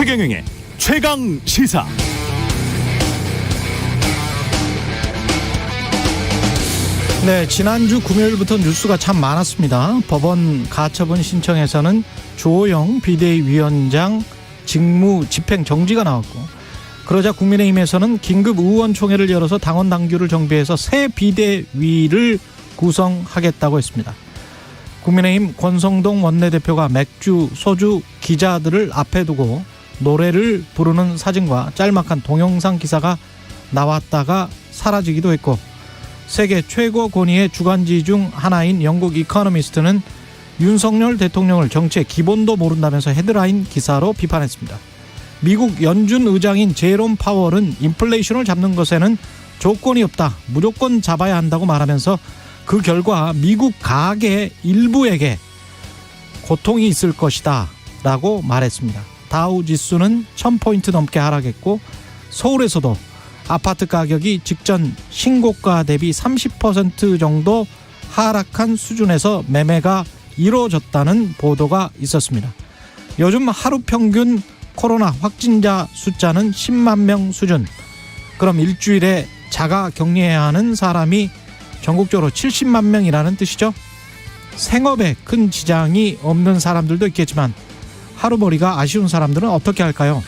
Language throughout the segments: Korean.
최경영의 최강 시사. 네, 지난주 금요일부터 뉴스가 참 많았습니다. 법원 가처분 신청에서는 조호영 비대위 위원장 직무 집행 정지가 나왔고, 그러자 국민의힘에서는 긴급 의원총회를 열어서 당원 당규를 정비해서 새 비대위를 구성하겠다고 했습니다. 국민의힘 권성동 원내대표가 맥주, 소주, 기자들을 앞에 두고 노래를 부르는 사진과 짤막한 동영상 기사가 나왔다가 사라지기도 했고, 세계 최고 권위의 주간지 중 하나인 영국 이코노미스트는 윤석열 대통령을 정치의 기본도 모른다면서 헤드라인 기사로 비판했습니다. 미국 연준 의장인 제롬 파월은 인플레이션을 잡는 것에는 조건이 없다, 무조건 잡아야 한다고 말하면서 그 결과 미국 가계 일부에게 고통이 있을 것이다 라고 말했습니다. 다우 지수는 1000포인트 넘게 하락했고, 서울에서도 아파트 가격이 직전 신고가 대비 30% 정도 하락한 수준에서 매매가 이루어졌다는 보도가 있었습니다. 요즘 하루 평균 코로나 확진자 숫자는 10만 명 수준. 그럼 일주일에 자가 격리해야 하는 사람이 전국적으로 70만 명이라는 뜻이죠. 생업에 큰 지장이 없는 사람들도 있겠지만 하루벌이가 아쉬운 사람들은 어떻게 할까요?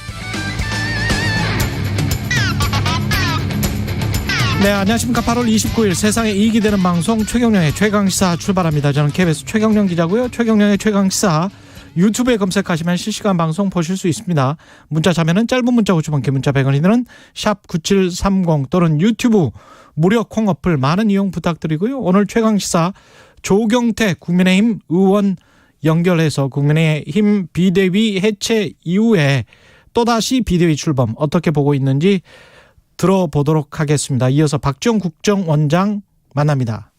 네, 안녕하십니까. 8월 29일 세상에 이익이 되는 방송 최경영의 최강시사 출발합니다. 저는 KBS 최경영 기자고요. 최경영의 최강시사 유튜브에 검색하시면 실시간 방송 보실 수 있습니다. 문자 자면은 짧은 문자 50원, 긴 문자 100원이 드는 샵9730 또는 유튜브 무료 콩 어플 많은 이용 부탁드리고요. 오늘 최강시사 조경태 국민의힘 의원 연결해서 국민의힘 비대위 해체 이후에 또다시 비대위 출범 어떻게 보고 있는지 들어보도록 하겠습니다. 이어서 박지원 국정원장 만납니다.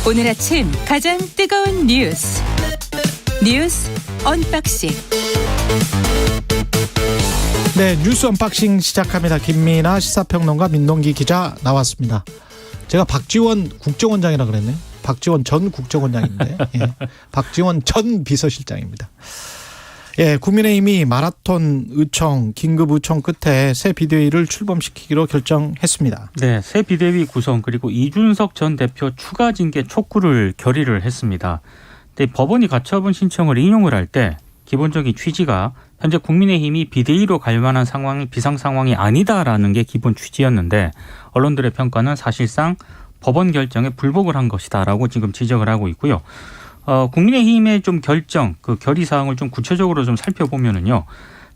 오늘 아침 가장 뜨거운 뉴스 언박싱. 네, 뉴스 언박싱 시작합니다. 김민아 시사평론가, 민동기 기자 나왔습니다. 제가 박지원 국정원장이라 그랬네요. 박지원 전 국정원장인데, 예. 박지원 전 비서실장입니다. 예, 국민의힘이 마라톤 의총, 긴급 의총 끝에 새 비대위를 출범시키기로 결정했습니다. 네, 새 비대위 구성 그리고 이준석 전 대표 추가 징계 촉구를 결의를 했습니다. 근데 법원이 가처분 신청을 인용을 할 때 기본적인 취지가 현재 국민의힘이 비대위로 갈 만한 상황이 비상 상황이 아니다라는 게 기본 취지였는데, 언론들의 평가는 사실상 법원 결정에 불복을 한 것이다라고 지금 지적을 하고 있고요. 국민의힘의 좀 결정, 그 결의 사항을 좀 구체적으로 좀 살펴보면은요,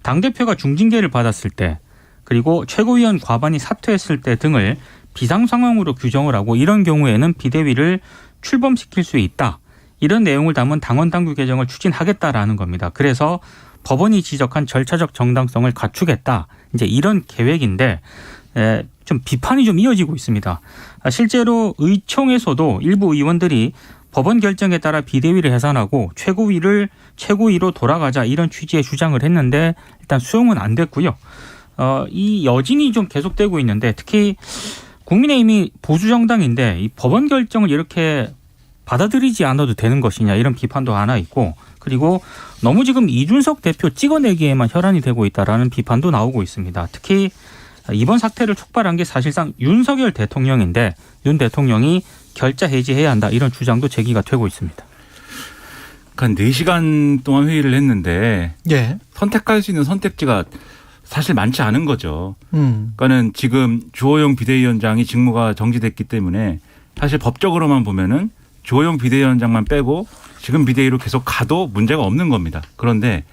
당대표가 중징계를 받았을 때, 그리고 최고위원 과반이 사퇴했을 때 등을 비상 상황으로 규정을 하고, 이런 경우에는 비대위를 출범시킬 수 있다, 이런 내용을 담은 당원 당규 개정을 추진하겠다라는 겁니다. 그래서 법원이 지적한 절차적 정당성을 갖추겠다, 이제 이런 계획인데, 좀 비판이 좀 이어지고 있습니다. 실제로 의총에서도 일부 의원들이 법원 결정에 따라 비대위를 해산하고 최고위로 돌아가자, 이런 취지의 주장을 했는데 일단 수용은 안 됐고요. 이 여진이 좀 계속되고 있는데, 특히 국민의힘이 보수 정당인데 이 법원 결정을 이렇게 받아들이지 않아도 되는 것이냐, 이런 비판도 하나 있고, 그리고 너무 지금 이준석 대표 찍어내기에만 혈안이 되고 있다라는 비판도 나오고 있습니다. 특히 이번 사태를 촉발한 게 사실상 윤석열 대통령인데, 윤 대통령이 결자 해지해야 한다, 이런 주장도 제기가 되고 있습니다. 한 4시간 동안 회의를 했는데, 예. 선택할 수 있는 선택지가 사실 많지 않은 거죠. 그러니까는 지금 주호영 비대위원장이 직무가 정지됐기 때문에 사실 법적으로만 보면은 주호영 비대위원장만 빼고 지금 비대위로 계속 가도 문제가 없는 겁니다. 그런데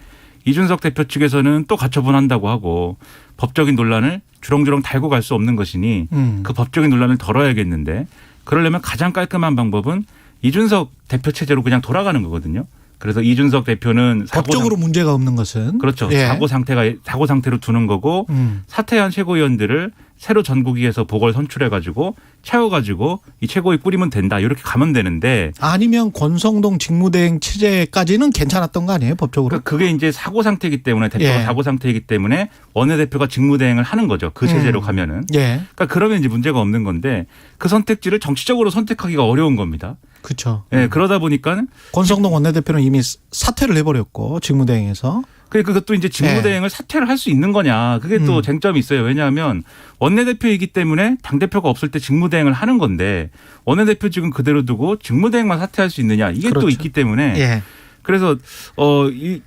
이준석 대표 측에서는 또 가처분한다고 하고 법적인 논란을 주렁주렁 달고 갈 수 없는 것이니 그 법적인 논란을 덜어야겠는데, 그러려면 가장 깔끔한 방법은 이준석 대표 체제로 그냥 돌아가는 거거든요. 그래서 이준석 대표는 법적으로 문제가 없는 것은, 그렇죠. 예. 사고 상태로 두는 거고, 사퇴한 최고위원들을 새로 전국위에서 보궐 선출해가지고 채워가지고 이 최고위 꾸리면 된다 이렇게 가면 되는데 아니면 권성동 직무대행 체제까지는 괜찮았던 거 아니에요 법적으로? 그게 이제 사고 상태이기 때문에 대표가 예. 사고 상태이기 때문에 원내대표가 직무대행을 하는 거죠. 그 체제로 가면은. 예. 그러니까 그러면 이제 문제가 없는 건데 그 선택지를 정치적으로 선택하기가 어려운 겁니다. 그렇죠. 예, 그러다 보니까 권성동 원내대표는 이미 사퇴를 해버렸고 직무대행에서. 그것도 이제 직무대행을 사퇴를 할 수 있는 거냐. 그게 또 쟁점이 있어요. 왜냐하면 원내대표이기 때문에 당대표가 없을 때 직무대행을 하는 건데 원내대표 지금 그대로 두고 직무대행만 사퇴할 수 있느냐. 이게 그렇죠. 또 있기 때문에 예. 그래서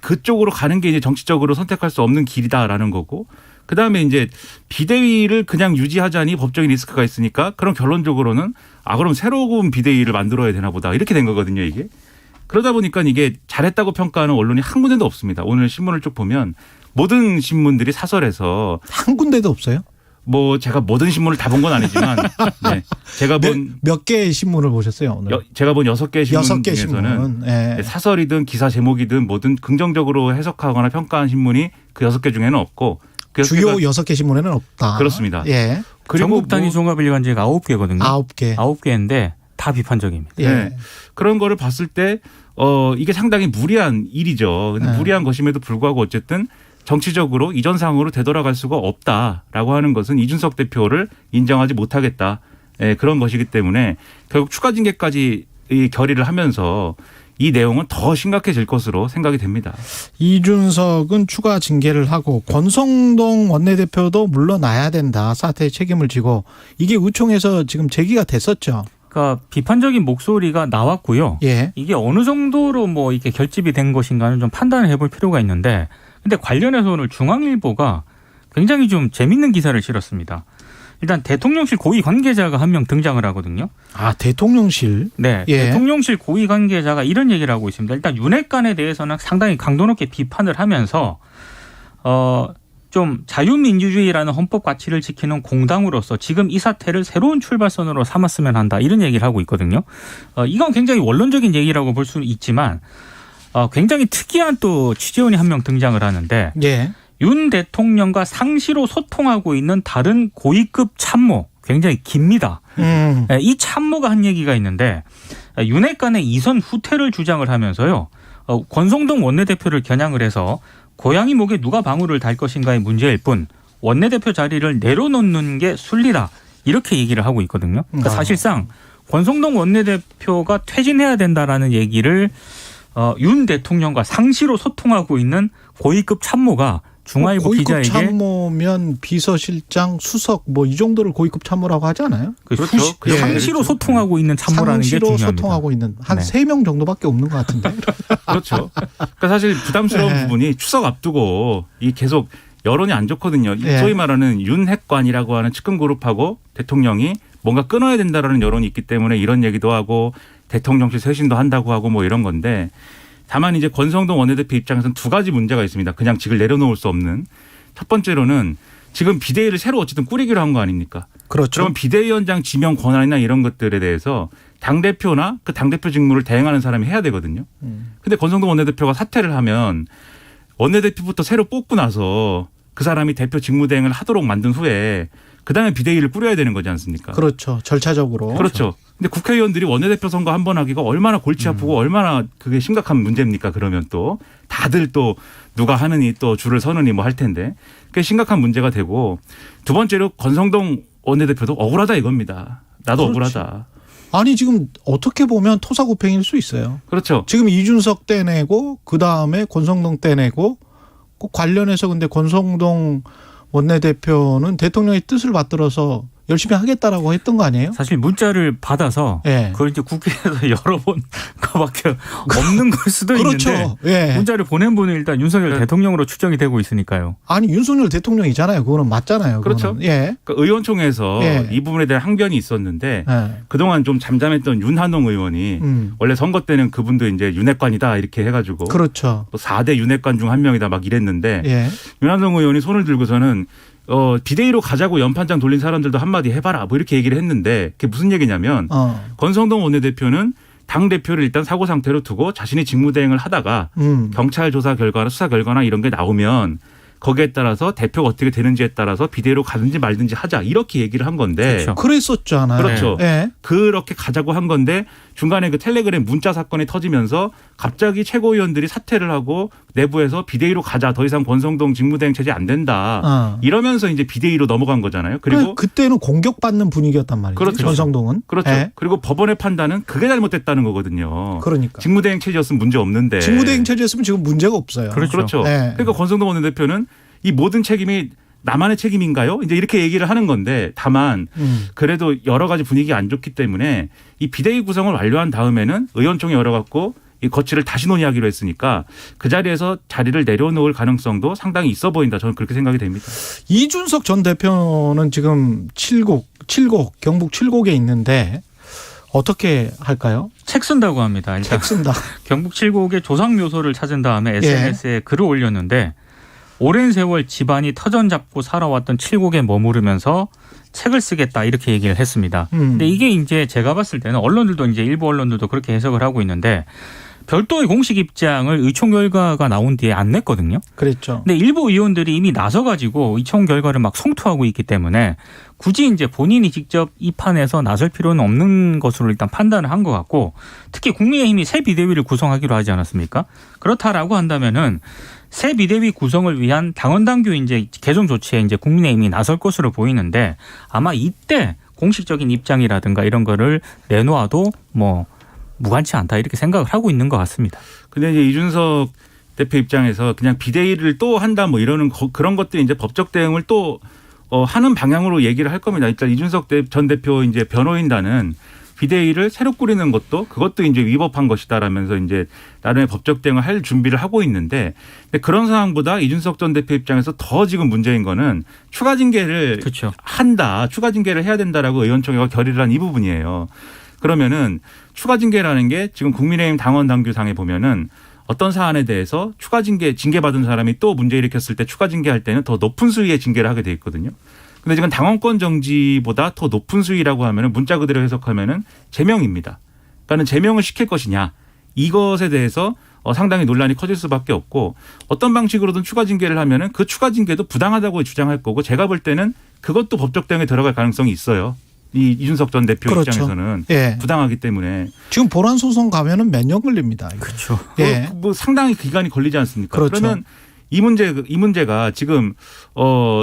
그쪽으로 가는 게 이제 정치적으로 선택할 수 없는 길이다라는 거고 그다음에 이제 비대위를 그냥 유지하자니 법적인 리스크가 있으니까 그럼 결론적으로는 그럼 새로운 비대위를 만들어야 되나 보다. 이렇게 된 거거든요, 이게. 그러다 보니까 이게 잘했다고 평가하는 언론이 한 군데도 없습니다. 오늘 신문을 쭉 보면 모든 신문들이 사설에서 한 군데도 없어요? 뭐 제가 모든 신문을 다 본 건 아니지만 네. 제가 본 몇 개의 신문을 보셨어요 오늘? 제가 본 6개 신문 6개 중에서는 신문. 예. 사설이든 기사 제목이든 뭐든 긍정적으로 해석하거나 평가한 신문이 그 6개 중에는 없고 그 주요 6개 신문에는 없다. 그렇습니다. 예. 그리고 전국 단위 종합일간지가 9개거든요. 9개. 9개인데 다 비판적입니다. 예. 네. 그런 거를 봤을 때 이게 상당히 무리한 일이죠. 근데 무리한 것임에도 불구하고 어쨌든 정치적으로 이전 상황으로 되돌아갈 수가 없다라고 하는 것은 이준석 대표를 인정하지 못하겠다. 그런 것이기 때문에 결국 추가 징계까지 이 결의를 하면서 이 내용은 더 심각해질 것으로 생각이 됩니다. 이준석은 추가 징계를 하고 권성동 원내대표도 물러나야 된다. 사태의 책임을 지고 이게 의총에서 지금 제기가 됐었죠. 그러니까 비판적인 목소리가 나왔고요. 예. 이게 어느 정도로 뭐 이게 결집이 된 것인가는 좀 판단을 해볼 필요가 있는데, 근데 관련해서 오늘 중앙일보가 굉장히 좀 재밌는 기사를 실었습니다. 일단 대통령실 고위 관계자가 한 명 등장을 하거든요. 대통령실. 네, 예. 대통령실 고위 관계자가 이런 얘기를 하고 있습니다. 일단 윤핵관에 대해서는 상당히 강도 높게 비판을 하면서 좀 자유민주주의라는 헌법 가치를 지키는 공당으로서 지금 이 사태를 새로운 출발선으로 삼았으면 한다. 이런 얘기를 하고 있거든요. 이건 굉장히 원론적인 얘기라고 볼 수는 있지만 굉장히 특이한 또 취재원이 한 명 등장을 하는데 예. 윤 대통령과 상시로 소통하고 있는 다른 고위급 참모 굉장히 깁니다. 이 참모가 한 얘기가 있는데 윤핵관의 이선 후퇴를 주장을 하면서요. 권성동 원내대표를 겨냥을 해서 고양이 목에 누가 방울을 달 것인가의 문제일 뿐 원내대표 자리를 내려놓는 게 순리다. 이렇게 얘기를 하고 있거든요. 그러니까 사실상 권성동 원내대표가 퇴진해야 된다라는 얘기를 윤 대통령과 상시로 소통하고 있는 고위급 참모가 중앙일보 고위급 기자에게 참모면 비서실장, 수석 뭐 이 정도를 고위급 참모라고 하지 않아요? 그렇죠. 예. 상시로 소통하고 있는 참모라는 게 상시로 중요합니다. 소통하고 있는 한 네. 3명 정도밖에 없는 것 같은데. 그렇죠. 그러니까 사실 부담스러운 네. 부분이 추석 앞두고 이 계속 여론이 안 좋거든요. 네. 소위 말하는 윤핵관이라고 하는 측근 그룹하고 대통령이 뭔가 끊어야 된다라는 여론이 있기 때문에 이런 얘기도 하고 대통령실 쇄신도 한다고 하고 뭐 이런 건데 다만 이제 권성동 원내대표 입장에서는 두 가지 문제가 있습니다. 그냥 직을 내려놓을 수 없는. 첫 번째로는 지금 비대위를 새로 어쨌든 꾸리기로 한 거 아닙니까? 그렇죠. 그러면 비대위원장 지명 권한이나 이런 것들에 대해서 당대표나 그 당대표 직무를 대행하는 사람이 해야 되거든요. 근데 권성동 원내대표가 사퇴를 하면 원내대표부터 새로 뽑고 나서 그 사람이 대표 직무대행을 하도록 만든 후에 그다음에 비대위를 꾸려야 되는 거지 않습니까? 그렇죠. 절차적으로. 그렇죠. 근데 국회의원들이 원내대표 선거 한 번 하기가 얼마나 골치 아프고 얼마나 그게 심각한 문제입니까? 그러면 또 다들 또 누가 하느니 또 줄을 서느니 뭐 할 텐데 그게 심각한 문제가 되고 두 번째로 권성동 원내대표도 억울하다 이겁니다. 나도 그렇지. 억울하다. 아니 지금 어떻게 보면 토사구팽일 수 있어요. 그렇죠. 지금 이준석 떼내고 그다음에 권성동 떼내고 꼭 관련해서 근데 권성동 원내대표는 대통령의 뜻을 받들어서 열심히 하겠다라고 했던 거 아니에요? 사실 문자를 받아서 예. 그걸 이제 국회에서 열어본 거밖에 없는 걸 수도 그렇죠. 있는데 예. 문자를 보낸 분은 일단 윤석열 네. 대통령으로 추정이 되고 있으니까요. 아니 윤석열 대통령이잖아요. 그거는 맞잖아요. 그렇죠. 그거는. 예. 그러니까 의원총회에서 예. 이 부분에 대한 항변이 있었는데 예. 그동안 좀 잠잠했던 윤한홍 의원이 원래 선거 때는 그분도 이제 윤핵관이다 이렇게 해가지고 그렇죠. 또 4대 윤핵관 중 한 명이다 막 이랬는데 예. 윤한홍 의원이 손을 들고서는 비대위로 가자고 연판장 돌린 사람들도 한마디 해봐라 뭐 이렇게 얘기를 했는데 그게 무슨 얘기냐면 권성동 원내대표는 당대표를 일단 사고 상태로 두고 자신이 직무대행을 하다가 경찰 조사 결과나 수사 결과나 이런 게 나오면 거기에 따라서 대표가 어떻게 되는지에 따라서 비대위로 가든지 말든지 하자 이렇게 얘기를 한 건데 그렇죠. 그랬었잖아요. 그렇죠. 네. 그렇게 가자고 한 건데 중간에 그 텔레그램 문자 사건이 터지면서 갑자기 최고위원들이 사퇴를 하고 내부에서 비대위로 가자. 더 이상 권성동 직무대행 체제 안 된다. 이러면서 이제 비대위로 넘어간 거잖아요. 그리고 그때는 공격받는 분위기였단 말이죠. 그렇죠. 권성동은. 그렇죠. 네. 그리고 법원의 판단은 그게 잘못됐다는 거거든요. 그러니까. 직무대행 체제였으면 문제 없는데. 직무대행 체제였으면 지금 문제가 없어요. 그렇죠. 네. 그러니까 권성동 원내대표는 이 모든 책임이 나만의 책임인가요? 이제 이렇게 얘기를 하는 건데 다만 그래도 여러 가지 분위기가 안 좋기 때문에 이 비대위 구성을 완료한 다음에는 의원총회 열어갖고 이 거취를 다시 논의하기로 했으니까 그 자리에서 자리를 내려놓을 가능성도 상당히 있어 보인다. 저는 그렇게 생각이 됩니다. 이준석 전 대표는 지금 경북 7곡에 있는데 어떻게 할까요? 책 쓴다고 합니다. 일단 책 쓴다. 경북 7곡의 조상 묘소를 찾은 다음에 SNS에 글을 올렸는데 오랜 세월 집안이 터전 잡고 살아왔던 칠곡에 머무르면서 책을 쓰겠다 이렇게 얘기를 했습니다. 근데 이게 이제 제가 봤을 때는 언론들도 이제 일부 언론들도 그렇게 해석을 하고 있는데 별도의 공식 입장을 의총 결과가 나온 뒤에 안 냈거든요. 그랬죠. 근데 일부 의원들이 이미 나서가지고 의총 결과를 막 성토하고 있기 때문에 굳이 이제 본인이 직접 이 판에서 나설 필요는 없는 것으로 일단 판단을 한 것 같고 특히 국민의힘이 새 비대위를 구성하기로 하지 않았습니까? 그렇다라고 한다면은 새 비대위 구성을 위한 당원 당규 이제 개정 조치에 이제 국민의힘이 나설 것으로 보이는데 아마 이때 공식적인 입장이라든가 이런 거를 내놓아도 뭐 무관치 않다 이렇게 생각을 하고 있는 것 같습니다. 근데 이제 이준석 대표 입장에서 그냥 비대위를 또 한다 뭐 이러는 그런 것들이 이제 법적 대응을 또 하는 방향으로 얘기를 할 겁니다. 일단 이준석 전 대표 이제 변호인단은 비대위를 새로 꾸리는 것도 그것도 이제 위법한 것이다라면서 이제 나름의 법적 대응을 할 준비를 하고 있는데 근데 그런 상황보다 이준석 전 대표 입장에서 더 지금 문제인 거는 추가 징계를 그렇죠. 한다. 추가 징계를 해야 된다라고 의원총회가 결의를 한 이 부분이에요. 그러면은 추가 징계라는 게 지금 국민의힘 당원 당규상에 보면은 어떤 사안에 대해서 추가 징계받은 사람이 또 문제 일으켰을 때 추가 징계할 때는 더 높은 수위의 징계를 하게 돼 있거든요. 근데 지금 당원권 정지보다 더 높은 수위라고 하면은 문자 그대로 해석하면은 제명입니다. 그러니까는 제명을 시킬 것이냐 이것에 대해서 상당히 논란이 커질 수밖에 없고 어떤 방식으로든 추가 징계를 하면은 그 추가 징계도 부당하다고 주장할 거고 제가 볼 때는 그것도 법적 대응에 들어갈 가능성이 있어요. 이준석 전 대표 그렇죠. 입장에서는 예. 부당하기 때문에 지금 본안 소송 가면은 몇 년 걸립니다. 그렇죠. 예. 뭐 상당히 기간이 걸리지 않습니까? 그렇죠. 그러면 이 문제가 지금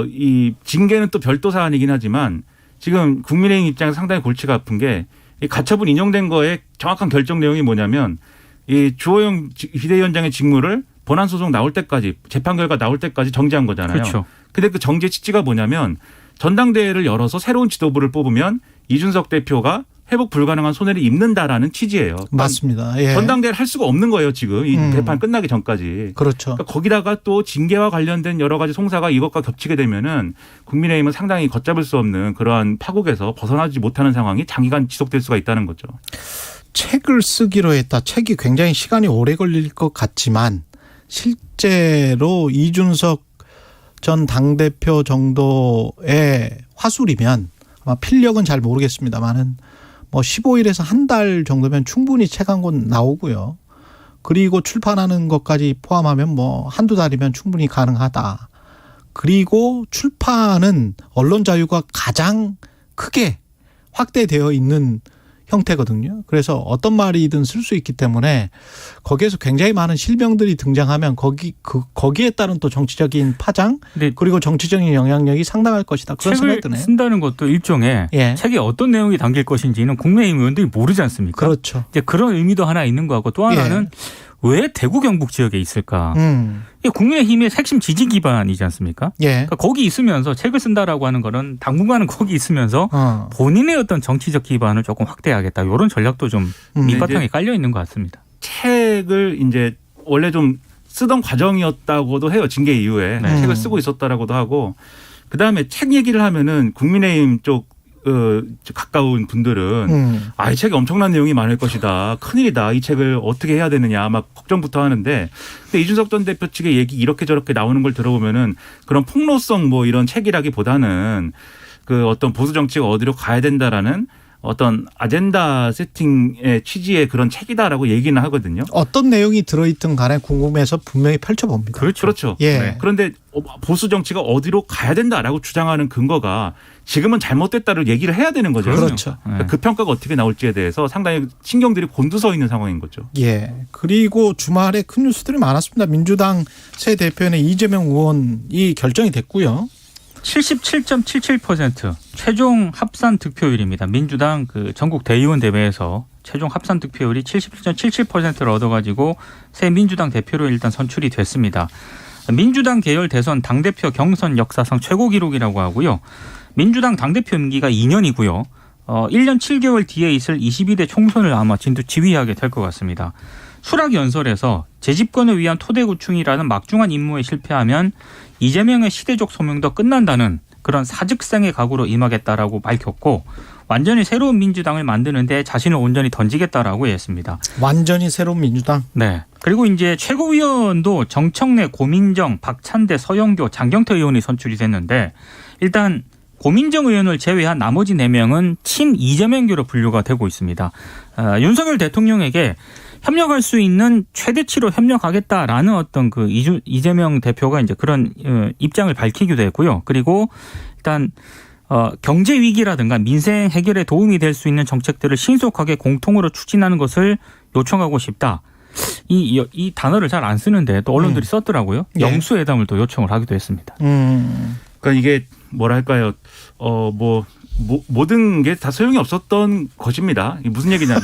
이 징계는 또 별도 사안이긴 하지만 지금 국민의힘 입장에서 상당히 골치가 아픈 게 이 가처분 인용된 거에 정확한 결정 내용이 뭐냐면 이 주호영 비대위원장의 직무를 본안 소송 나올 때까지 재판 결과 나올 때까지 정지한 거잖아요. 그렇죠. 근데 그 정지의 취지가 뭐냐면 전당대회를 열어서 새로운 지도부를 뽑으면 이준석 대표가 회복 불가능한 손해를 입는다라는 취지예요. 맞습니다. 예. 전당대회를 할 수가 없는 거예요. 지금 이 재판 끝나기 전까지. 그렇죠. 그러니까 거기다가 또 징계와 관련된 여러 가지 송사가 이것과 겹치게 되면은 국민의힘은 상당히 걷잡을 수 없는 그러한 파국에서 벗어나지 못하는 상황이 장기간 지속될 수가 있다는 거죠. 책을 쓰기로 했다. 책이 굉장히 시간이 오래 걸릴 것 같지만 실제로 이준석 전 당대표 정도의 화술이면 아마 필력은 잘 모르겠습니다만은 뭐 15일에서 한 달 정도면 충분히 책 한 권 나오고요. 그리고 출판하는 것까지 포함하면 뭐 한두 달이면 충분히 가능하다. 그리고 출판은 언론 자유가 가장 크게 확대되어 있는 형태거든요. 그래서 어떤 말이든 쓸 수 있기 때문에 거기에서 굉장히 많은 실명들이 등장하면 거기에 따른 또 정치적인 파장 그리고 정치적인 영향력이 상당할 것이다. 그런 생각이 드네요. 책을 쓴다는 것도 일종의 예. 책에 어떤 내용이 담길 것인지는 국민의힘 의원들이 모르지 않습니까? 그렇죠. 이제 그런 의미도 하나 있는 것 같고 또 하나는 왜 대구 경북 지역에 있을까? 이게 국민의힘의 핵심 지지 기반이지 않습니까? 예. 그러니까 거기 있으면서 책을 쓴다라고 하는 거는 당분간은 거기 있으면서 본인의 어떤 정치적 기반을 조금 확대하겠다. 이런 전략도 좀 밑바탕에 깔려 있는 것 같습니다. 책을 이제 원래 좀 쓰던 과정이었다고도 해요. 징계 이후에 책을 쓰고 있었다라고도 하고 그다음에 책 얘기를 하면은 국민의힘 쪽 가까운 분들은 이 책에 엄청난 내용이 많을 것이다. 큰일이다. 이 책을 어떻게 해야 되느냐 막 걱정부터 하는데 근데 이준석 전 대표 측의 얘기 이렇게 저렇게 나오는 걸 들어보면은 그런 폭로성 뭐 이런 책이라기보다는 그 어떤 보수 정치가 어디로 가야 된다라는 어떤 아젠다 세팅의 취지의 그런 책이다라고 얘기는 하거든요. 어떤 내용이 들어있든 간에 궁금해서 분명히 펼쳐봅니다. 그렇죠. 예. 네. 그런데 보수 정치가 어디로 가야 된다라고 주장하는 근거가 지금은 잘못됐다를 얘기를 해야 되는 거죠. 그렇죠. 그러니까 그 평가가 어떻게 나올지에 대해서 상당히 신경들이 곤두서 있는 상황인 거죠. 예. 그리고 주말에 큰 뉴스들이 많았습니다. 민주당 새 대표는 이재명 의원이 결정이 됐고요. 77.77% 최종 합산 득표율입니다. 민주당 그 전국 대의원 대회에서 최종 합산 득표율이 77.77%를 얻어가지고 새 민주당 대표로 일단 선출이 됐습니다. 민주당 계열 대선 당대표 경선 역사상 최고 기록이라고 하고요. 민주당 당대표 임기가 2년이고요. 1년 7개월 뒤에 있을 22대 총선을 아마 지휘하게 될 것 같습니다. 수락연설에서 재집권을 위한 토대구충이라는 막중한 임무에 실패하면 이재명의 시대적 소명도 끝난다는 그런 사직생의 각오로 임하겠다라고 밝혔고 완전히 새로운 민주당을 만드는 데 자신을 온전히 던지겠다라고 했습니다. 완전히 새로운 민주당. 네. 그리고 이제 최고위원도 정청래, 고민정, 박찬대, 서영교, 장경태 의원이 선출이 됐는데 일단 고민정 의원을 제외한 나머지 4명은 친 이재명교로 분류가 되고 있습니다. 윤석열 대통령에게 협력할 수 있는 최대치로 협력하겠다라는 어떤 그 이재명 대표가 이제 그런 입장을 밝히기도 했고요. 그리고 일단 경제 위기라든가 민생 해결에 도움이 될 수 있는 정책들을 신속하게 공통으로 추진하는 것을 요청하고 싶다. 이 단어를 잘 안 쓰는데 또 언론들이 썼더라고요. 예. 영수회담을 또 요청을 하기도 했습니다. 그러니까 이게 뭐랄까요? 모든 게 다 소용이 없었던 것입니다. 이게 무슨 얘기냐면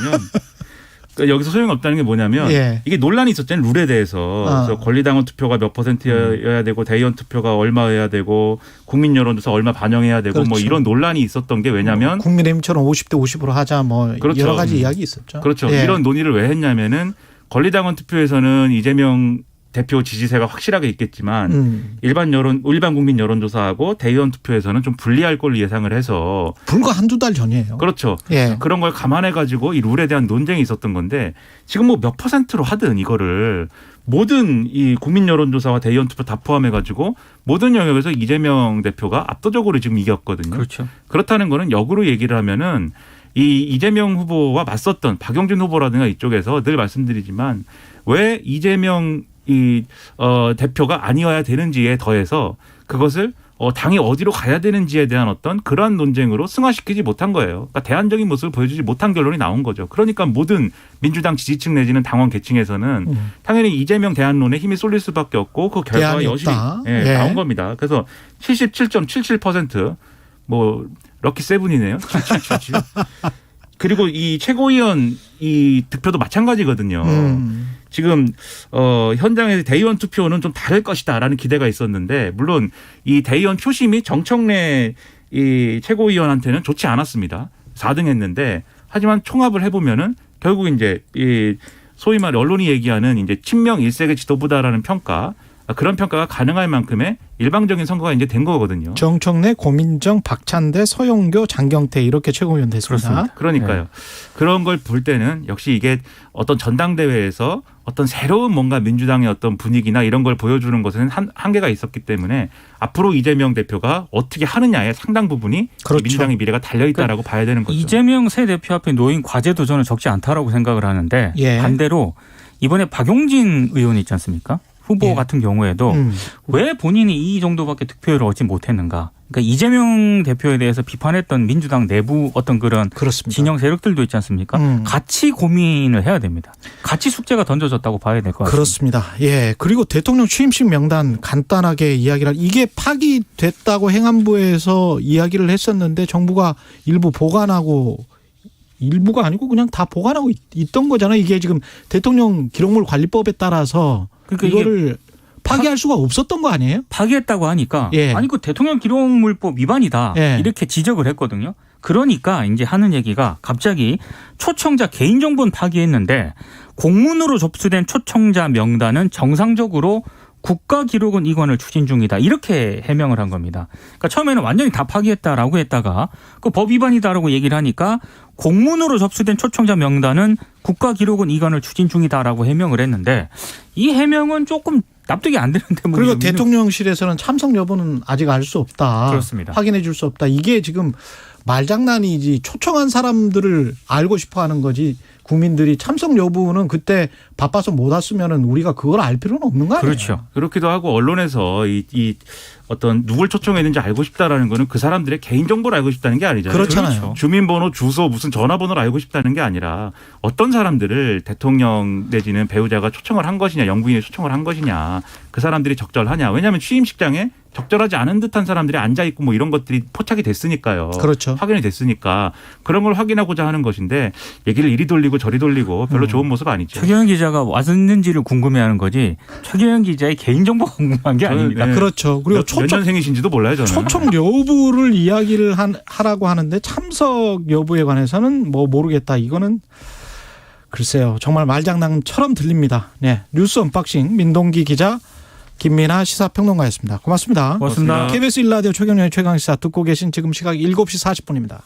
그러니까 여기서 소용이 없다는 게 뭐냐면 예. 이게 논란이 있었잖아요. 룰에 대해서. 그래서 권리당원 투표가 몇 %여야 되고 대의원 투표가 얼마여야 되고 국민 여론조사 얼마 반영해야 되고 그렇죠. 뭐 이런 논란이 있었던 게 왜냐면 국민의힘처럼 50대 50으로 하자 뭐 그렇죠. 여러 가지 이야기 있었죠. 그렇죠. 예. 이런 논의를 왜 했냐면은 권리당원 투표에서는 이재명 대표 지지세가 확실하게 있겠지만 일반 국민 여론조사하고 대의원 투표에서는 좀 불리할 걸로 예상을 해서 불과 한두 달 전이에요. 그렇죠. 예. 그런 걸 감안해 가지고 이 룰에 대한 논쟁이 있었던 건데 지금 뭐 몇 %로 하든 이거를 모든 이 국민 여론조사와 대의원 투표 다 포함해 가지고 모든 영역에서 이재명 대표가 압도적으로 지금 이겼거든요. 그렇죠. 그렇다는 거는 역으로 얘기를 하면은 이 이재명 후보와 맞섰던 박용진 후보라든가 이쪽에서 늘 말씀드리지만 왜 이재명 대표가 아니어야 되는지에 더해서 그것을 당이 어디로 가야 되는지에 대한 어떤 그러한 논쟁으로 승화시키지 못한 거예요. 그러니까 대안적인 모습을 보여주지 못한 결론이 나온 거죠. 그러니까 모든 민주당 지지층 내지는 당원 계층에서는 당연히 이재명 대안론에 힘이 쏠릴 수밖에 없고 그 결과가 여실히 나온 겁니다. 그래서 77.77% 뭐 럭키 세븐이네요. 7777. 그리고 이 최고위원 이 득표도 마찬가지거든요. 지금 현장에서 대의원 투표는 좀 다를 것이다라는 기대가 있었는데 물론 이 대의원 표심이 정청래 이 최고위원한테는 좋지 않았습니다. 4등 했는데 하지만 총합을 해보면은 결국 이제 이 소위 말 언론이 얘기하는 이제 친명 일색의 지도부다라는 평가 그런 평가가 가능할 만큼의 일방적인 선거가 이제 된 거거든요. 정청래, 고민정, 박찬대, 서영교, 장경태 이렇게 최고위원 됐습니다. 그렇습니다. 그러니까요. 네. 그런 걸 볼 때는 역시 이게 어떤 전당대회에서 어떤 새로운 뭔가 민주당의 어떤 분위기나 이런 걸 보여주는 것에는 한계가 있었기 때문에 앞으로 이재명 대표가 어떻게 하느냐에 상당 부분이 그렇죠. 민주당의 미래가 달려있다라고 봐야 되는 거죠. 이재명 새 대표 앞에 놓인 과제도 저는 적지 않다라고 생각을 하는데 예. 반대로 이번에 박용진 의원이 있지 않습니까? 후보 예. 같은 경우에도 왜 본인이 이 정도밖에 득표율을 얻지 못했는가. 그러니까 이재명 대표에 대해서 비판했던 민주당 내부 어떤 그런 그렇습니다. 진영 세력들도 있지 않습니까? 같이 고민을 해야 됩니다. 같이 숙제가 던져졌다고 봐야 될 것 같습니다. 그렇습니다. 예. 그리고 대통령 취임식 명단 간단하게 이야기를 이게 파기됐다고 행안부에서 이야기를 했었는데 정부가 일부 보관하고 일부가 아니고 그냥 다 보관하고 있던 거잖아요. 이게 지금 대통령 기록물 관리법에 따라서 그러니까 이거를 파기할 수가 없었던 거 아니에요? 파기했다고 하니까 예. 아니 그 대통령 기록물법 위반이다 예. 이렇게 지적을 했거든요. 그러니까 이제 하는 얘기가 갑자기 초청자 개인정보는 파기했는데 공문으로 접수된 초청자 명단은 정상적으로 국가기록원 이관을 추진 중이다. 이렇게 해명을 한 겁니다. 그러니까 처음에는 완전히 다 파기했다라고 했다가 그 법 위반이다라고 얘기를 하니까 공문으로 접수된 초청자 명단은 국가기록원 이관을 추진 중이다라고 해명을 했는데 이 해명은 조금 납득이 안 되는 대목이 그리고 대통령실에서는 참석 여부는 아직 알 수 없다. 그렇습니다. 확인해 줄 수 없다. 이게 지금 말장난이지 초청한 사람들을 알고 싶어 하는 거지 국민들이 참석 여부는 그때 바빠서 못 왔으면은 우리가 그걸 알 필요는 없는 거 아니에요? 그렇죠. 그렇기도 하고 언론에서 이 어떤 누굴 초청했는지 알고 싶다라는 거는 그 사람들의 개인정보를 알고 싶다는 게 아니잖아요. 그렇잖아요. 그렇죠. 주민번호, 주소, 무슨 전화번호를 알고 싶다는 게 아니라 어떤 사람들을 대통령 내지는 배우자가 초청을 한 것이냐, 영부인이 초청을 한 것이냐, 그 사람들이 적절하냐. 왜냐하면 취임식장에 적절하지 않은 듯한 사람들이 앉아 있고 뭐 이런 것들이 포착이 됐으니까요. 그렇죠. 확인이 됐으니까 그런 걸 확인하고자 하는 것인데 얘기를 이리 돌리고 저리 돌리고 별로 좋은 모습 아니죠. 최경영 기자가 왔는지를 궁금해하는 거지 최경영 기자의 개인정보가 궁금한 게 아닙니다. 네. 그렇죠. 그리고 몇 년생이신지도 몰라요, 저는. 초청 여부를 이야기를 하라고 하는데 참석 여부에 관해서는 뭐 모르겠다. 이거는 글쎄요. 정말 말장난처럼 들립니다. 네. 뉴스 언박싱 민동기 기자 김민아 시사평론가였습니다. 고맙습니다. 고맙습니다. KBS 1라디오 최경영의 최강시사 듣고 계신 지금 시각 7시 40분입니다.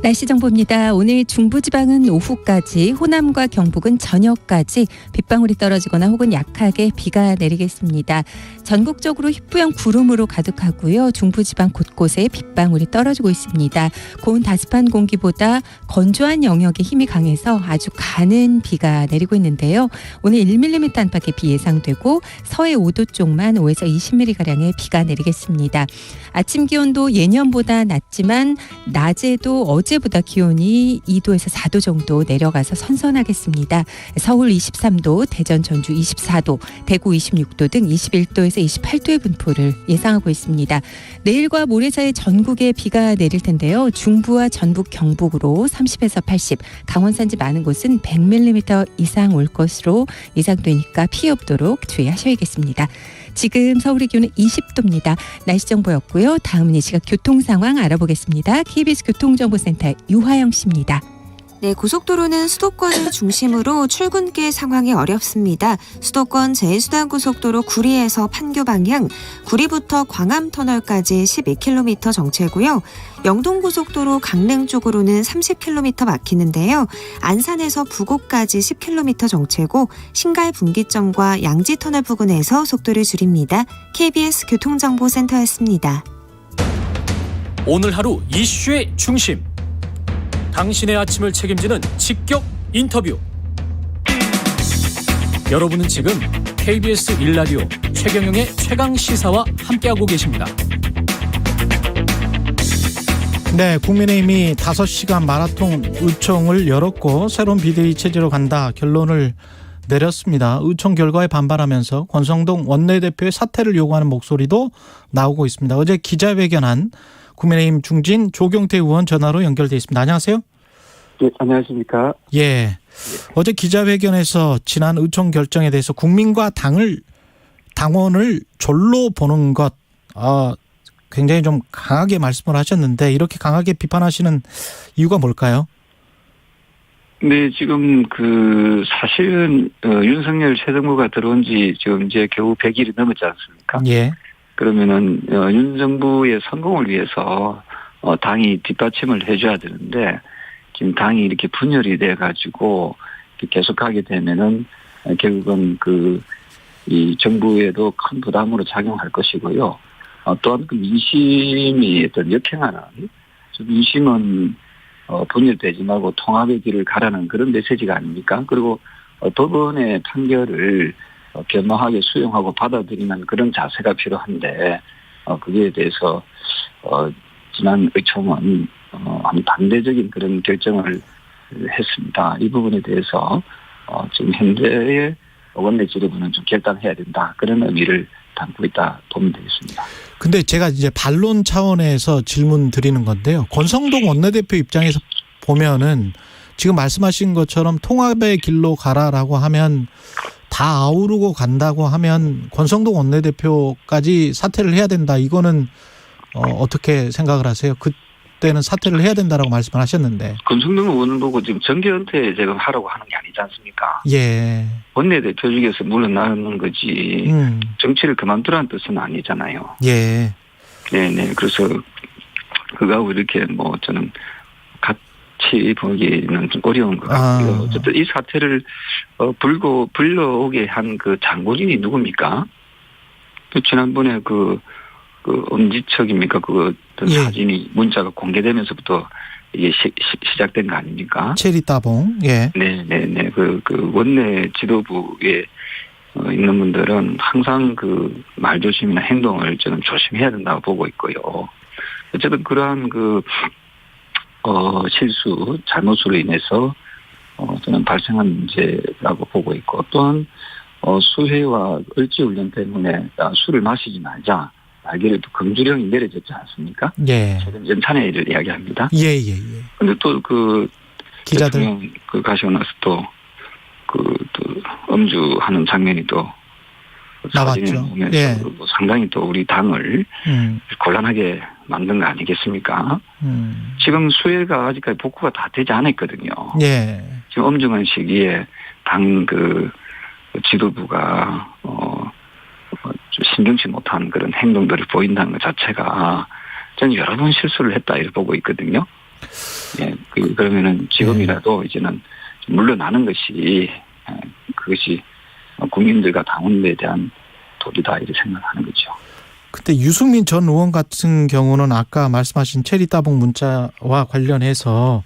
날씨 정보입니다. 오늘 중부지방은 오후까지, 호남과 경북은 저녁까지 빗방울이 떨어지거나 혹은 약하게 비가 내리겠습니다. 전국적으로 희뿌연 구름으로 가득하고요. 중부지방 곳곳에 빗방울이 떨어지고 있습니다. 고온 다습한 공기보다 건조한 영역에 힘이 강해서 아주 가는 비가 내리고 있는데요. 오늘 1mm 안팎의 비 예상되고 서해 5도 쪽만 5에서 20mm가량의 비가 내리겠습니다. 아침 기온도 예년보다 낮지만 낮에도 어제보다 기온이 2도에서 4도 정도 내려가서 선선하겠습니다. 서울 23도, 대전 전주 24도, 대구 26도 등 21도에서 28도의 분포를 예상하고 있습니다. 내일과 모레 사이 전국에 비가 내릴 텐데요. 중부와 전북 경북으로 30에서 80, 강원 산지 많은 곳은 100mm 이상 올 것으로 예상되니까 피해 없도록 주의하셔야겠습니다. 지금 서울의 기온은 20도입니다. 날씨 정보였고요. 다음은 이 시각 교통 상황 알아보겠습니다. KBS 교통정보센터 유화영 씨입니다. 네, 고속도로는 수도권을 중심으로 출근길 상황이 어렵습니다. 수도권 제1수단고속도로 구리에서 판교 방향, 구리부터 광암터널까지 12km 정체고요. 영동고속도로 강릉 쪽으로는 30km 막히는데요. 안산에서 부곡까지 10km 정체고 신갈 분기점과 양지터널 부근에서 속도를 줄입니다. KBS 교통정보센터였습니다. 오늘 하루 이슈의 중심. 당신의 아침을 책임지는 직격 인터뷰. 여러분은 지금 KBS 1라디오 최경영의 최강시사와 함께하고 계십니다. 네, 국민의힘이 5시간 마라톤 의총을 열었고 새로운 비대위 체제로 간다 결론을 내렸습니다. 의총 결과에 반발하면서 권성동 원내대표의 사퇴를 요구하는 목소리도 나오고 있습니다. 어제 기자회견한 국민의힘 중진 조경태 의원 전화로 연결돼 있습니다. 안녕하세요. 네, 안녕하십니까. 예. 어제 기자회견에서 지난 의총 결정에 대해서 국민과 당원을 졸로 보는 것, 굉장히 좀 강하게 말씀을 하셨는데 이렇게 강하게 비판하시는 이유가 뭘까요? 네, 지금 사실은 윤석열 새 정부가 들어온 지 지금 이제 겨우 100일이 넘었지 않습니까? 예. 그러면은 윤 정부의 성공을 위해서 당이 뒷받침을 해줘야 되는데 지금 당이 이렇게 분열이 돼가지고 계속하게 되면은 결국은 이 정부에도 큰 부담으로 작용할 것이고요. 또한 민심이 어떤 역행하는 민심은 분열되지 말고 통합의 길을 가라는 그런 메시지가 아닙니까? 그리고 법원의 판결을 겸허하게 수용하고 받아들이는 그런 자세가 필요한데 그에 대해서 지난 의총은 반대적인 그런 결정을 했습니다. 이 부분에 대해서 지금 현재의 원내 지도부는 좀 결단해야 된다. 그런 의미를 담고 있다 보면 되겠습니다. 근데 제가 이제 반론 차원에서 질문 드리는 건데요. 권성동 원내대표 입장에서 보면은 지금 말씀하신 것처럼 통합의 길로 가라라고 하면 다 아우르고 간다고 하면 권성동 원내대표까지 사퇴를 해야 된다. 이거는 어떻게 생각을 하세요? 그때는 사퇴를 해야 된다라고 말씀을 하셨는데. 권성동 의원은 보고 지금 정계 은퇴 지금 하라고 하는 게 아니지 않습니까? 예. 원내대표 중에서 물러나는 거지. 정치를 그만두라는 뜻은 아니잖아요. 예. 네네. 그래서 그거하고 이렇게 저는 보기는 좀 어려운 것 같고요. 어쨌든 이 사태를 불러오게 한 그 장본인이 누굽니까? 지난번에 그 엄지척입니까? 사진이 문자가 공개되면서부터 이게 시작된 거 아닙니까? 체리따봉. 예. 네네네. 그 원내 지도부에 있는 분들은 항상 그 말조심이나 행동을 저는 조심해야 된다고 보고 있고요. 어쨌든 그러한 실수, 잘못으로 인해서 저는 발생한 문제라고 보고 있고, 또한 수해와 을지훈련 때문에 술을 마시지 말자. 알기를 또 금주령이 내려졌지 않습니까? 예. 최근 연찬회의를 이야기합니다. 예. 근데 또 기자들 대통령 가시고 나서 또 음주하는 장면이 또 나왔죠. 예. 상당히 또 우리 당을 곤란하게 만든 거 아니겠습니까? 지금 수혜가 아직까지 복구가 다 되지 않았거든요. 예. 지금 엄중한 시기에 당 지도부가 좀 신경치 못한 그런 행동들을 보인다는 것 자체가 저는 여러 번 실수를 했다 이렇게 보고 있거든요. 예, 그러면은 지금이라도 이제는 좀 물러나는 것이 그것이 국민들과 당원들에 대한 도리다 이렇게 생각하는 거죠. 근데 유승민 전 의원 같은 경우는 아까 말씀하신 체리따봉 문자와 관련해서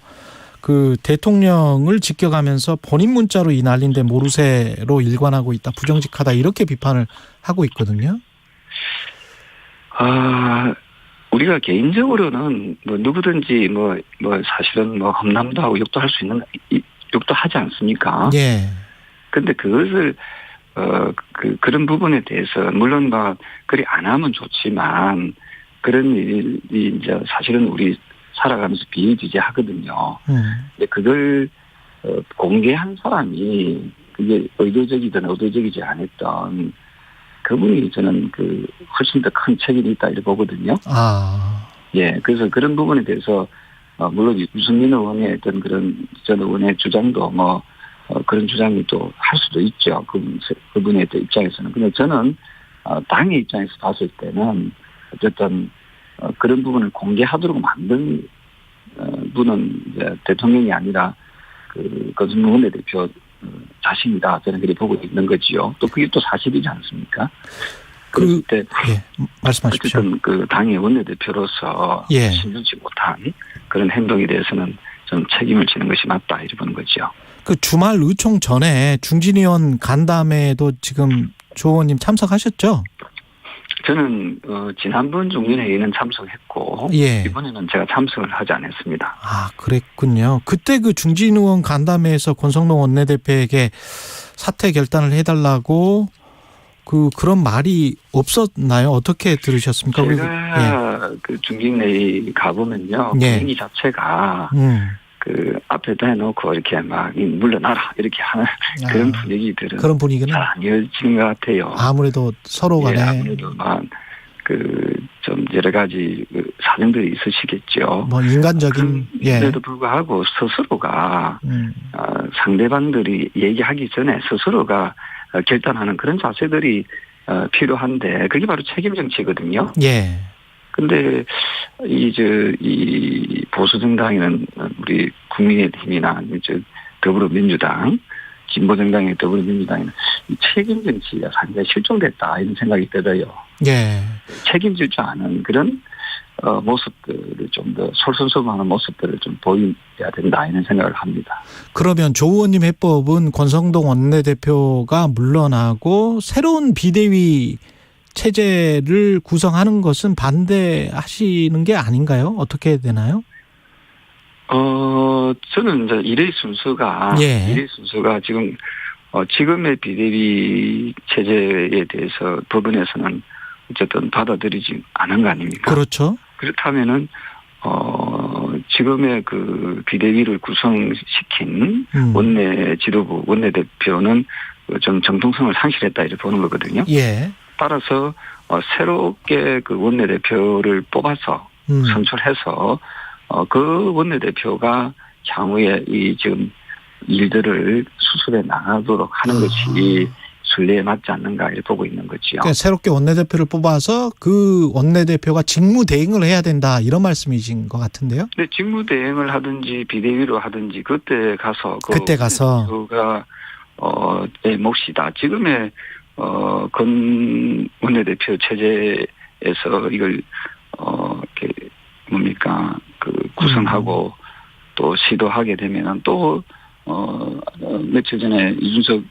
그 대통령을 지켜가면서 본인 문자로 이 난리인데 모르쇠로 일관하고 있다, 부정직하다 이렇게 비판을 하고 있거든요. 우리가 개인적으로는 누구든지 사실은 험담도 하고 욕도 할 수 있는 욕도 하지 않습니까? 예. 근데 그것을 그런 부분에 대해서 물론 그리 안 하면 좋지만 그런 일이 이제 사실은 우리 살아가면서 비일비재하거든요. 근데 그걸 공개한 사람이 그게 의도적이든 의도적이지 않았던 그분이 저는 훨씬 더 큰 책임이 있다 이렇게 보거든요. 예, 그래서 그런 부분에 대해서 물론 유승민 의원의 어떤 그런 전 의원의 주장도 그런 주장이 또 할 수도 있죠. 그분의 입장에서는. 근데 저는 당의 입장에서 봤을 때는 어쨌든 그런 부분을 공개하도록 만든 분은 이제 대통령이 아니라 권성동 원내대표 자신이다. 저는 그렇게 보고 있는 거지요. 또 그게 또 사실이지 않습니까? 그럴 때 말씀하십시오. 어쨌든 당의 원내대표로서 신중치 못한 그런 행동에 대해서는 좀 책임을 지는 것이 맞다 이렇게 보는 거죠. 주말 의총 전에 중진 의원 간담회에도 지금 조 의원님 참석하셨죠? 저는 지난번 중진회의는 참석했고 이번에는 제가 참석을 하지 않았습니다. 그랬군요. 그때 중진 의원 간담회에서 권성동 원내대표에게 사퇴 결단을 해달라고 그런 말이 없었나요? 어떻게 들으셨습니까? 제가 중진회의 가보면요. 분위기 자체가 앞에다 해놓고 이렇게 물러나라 이렇게 하는 그런 분위기들은 그런 분위기는 잘 안 이어지는 것 같아요. 아무래도 서로 간에 아무래도 좀 여러 가지 사정들이 있으시겠죠. 인간적인 그래도 불구하고 스스로가 상대방들이 얘기하기 전에 스스로가 결단하는 그런 자세들이 필요한데 그게 바로 책임 정치거든요. 예. 근데 이 보수 정당에는 우리 국민의힘이나 더불어민주당, 진보 정당의 더불어민주당에는 이 책임 정치가 상당히 실종됐다 이런 생각이 들어요. 예. 책임질 줄 아는 그런 모습들을 좀 더 솔선수범하는 모습들을 좀 보여야 된다 이런 생각을 합니다. 그러면 조 의원님 해법은 권성동 원내대표가 물러나고 새로운 비대위 체제를 구성하는 것은 반대하시는 게 아닌가요? 어떻게 되나요? 저는 이제 일의 순서가 지금 지금의 비대위 체제에 대해서 법원에서는 어쨌든 받아들이지 않은 거 아닙니까? 그렇죠. 그렇다면은 지금의 비대위를 구성시킨 원내 지도부 원내대표는 좀 정통성을 상실했다 이렇게 보는 거거든요. 예. 따라서 새롭게 원내대표를 뽑아서 선출해서 그 원내대표가 향후에 이 지금 일들을 수습해 나가도록 하는 것이 순리에 맞지 않는가 이렇게 보고 있는 거지요. 그러니까 새롭게 원내대표를 뽑아서 그 원내대표가 직무대행을 해야 된다 이런 말씀이신 것 같은데요. 근데 직무대행을 하든지 비대위로 하든지 그때 가서 가 내 몫이다. 지금의 건 원내대표 체제에서 이걸 이렇게 뭡니까 구성하고 또 시도하게 되면은 또 며칠 전에 이준석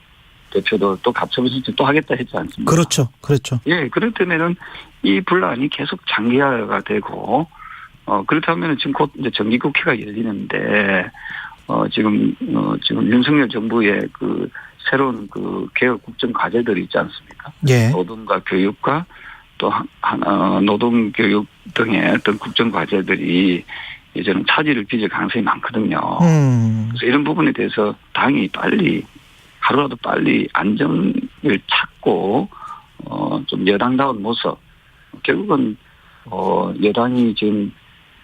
대표도 또 가처분 신청 또 하겠다 했지 않습니까? 그렇죠. 예, 그렇다면은 이 분란이 계속 장기화가 되고 그렇다면은 지금 곧 이제 정기국회가 열리는데 지금 윤석열 정부의 그 새로운 그 개혁 국정 과제들이 있지 않습니까? 예. 노동과 교육과 또 노동 교육 등의 어떤 국정 과제들이 이제는 차질을 빚을 가능성이 많거든요. 그래서 이런 부분에 대해서 당이 하루라도 빨리 안정을 찾고 좀 여당다운 모습. 결국은 여당이 지금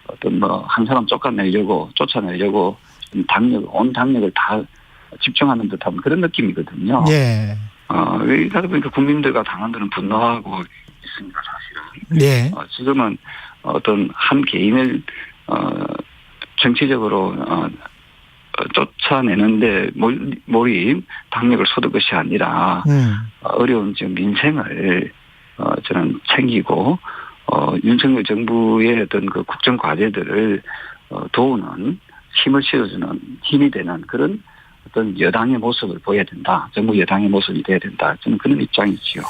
어떤 한 사람 쫓아내려고 온 당력을 다 집중하는 듯한 그런 느낌이거든요. 예. 그러다 보니까 국민들과 당원들은 분노하고 있습니다, 사실은. 예. 지금은 어떤 한 개인을 정치적으로 쫓아내는데 몰입 당력을 쏟을 것이 아니라 어려운 지금 민생을 저는 챙기고 윤석열 정부의 어떤 그 국정 과제들을 도우는 힘을 실어주는 힘이 되는 그런 어떤 여당의 모습을 보여야 된다. 정부 여당의 모습이 돼야 된다. 저는 그런 입장이지요.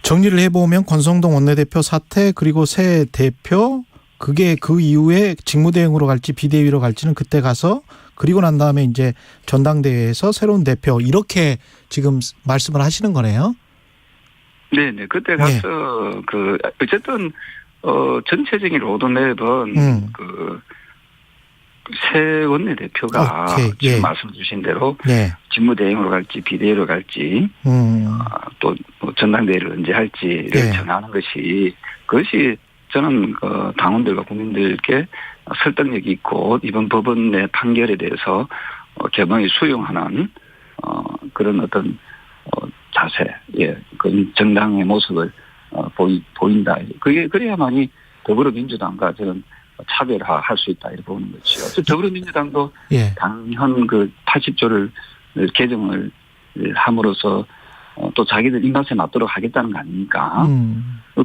정리를 해보면 권성동 원내대표 사퇴 그리고 새 대표 그게 그 이후에 직무대행으로 갈지 비대위로 갈지는 그때 가서 그리고 난 다음에 이제 전당대회에서 새로운 대표 이렇게 지금 말씀을 하시는 거네요. 네네. 그때 가서 어쨌든 전체적인 로드맵은 새 원내대표가 지금 말씀 주신 대로 직무대행으로 갈지 비대위로 갈지 또 전당대회를 언제 할지를 정하는 그것이 저는 당원들과 국민들께 설득력이 있고 이번 법원의 판결에 대해서 개방이 수용하는 그런 어떤 자세, 그런 정당의 모습을 보인다. 그래야만이 더불어민주당과 저는 차별화할 수 있다 이렇게 보는 거죠. 더불어민주당도 당현 그 80조를 개정을 함으로써 또 자기들 입맛에 맞도록 하겠다는 거 아닙니까?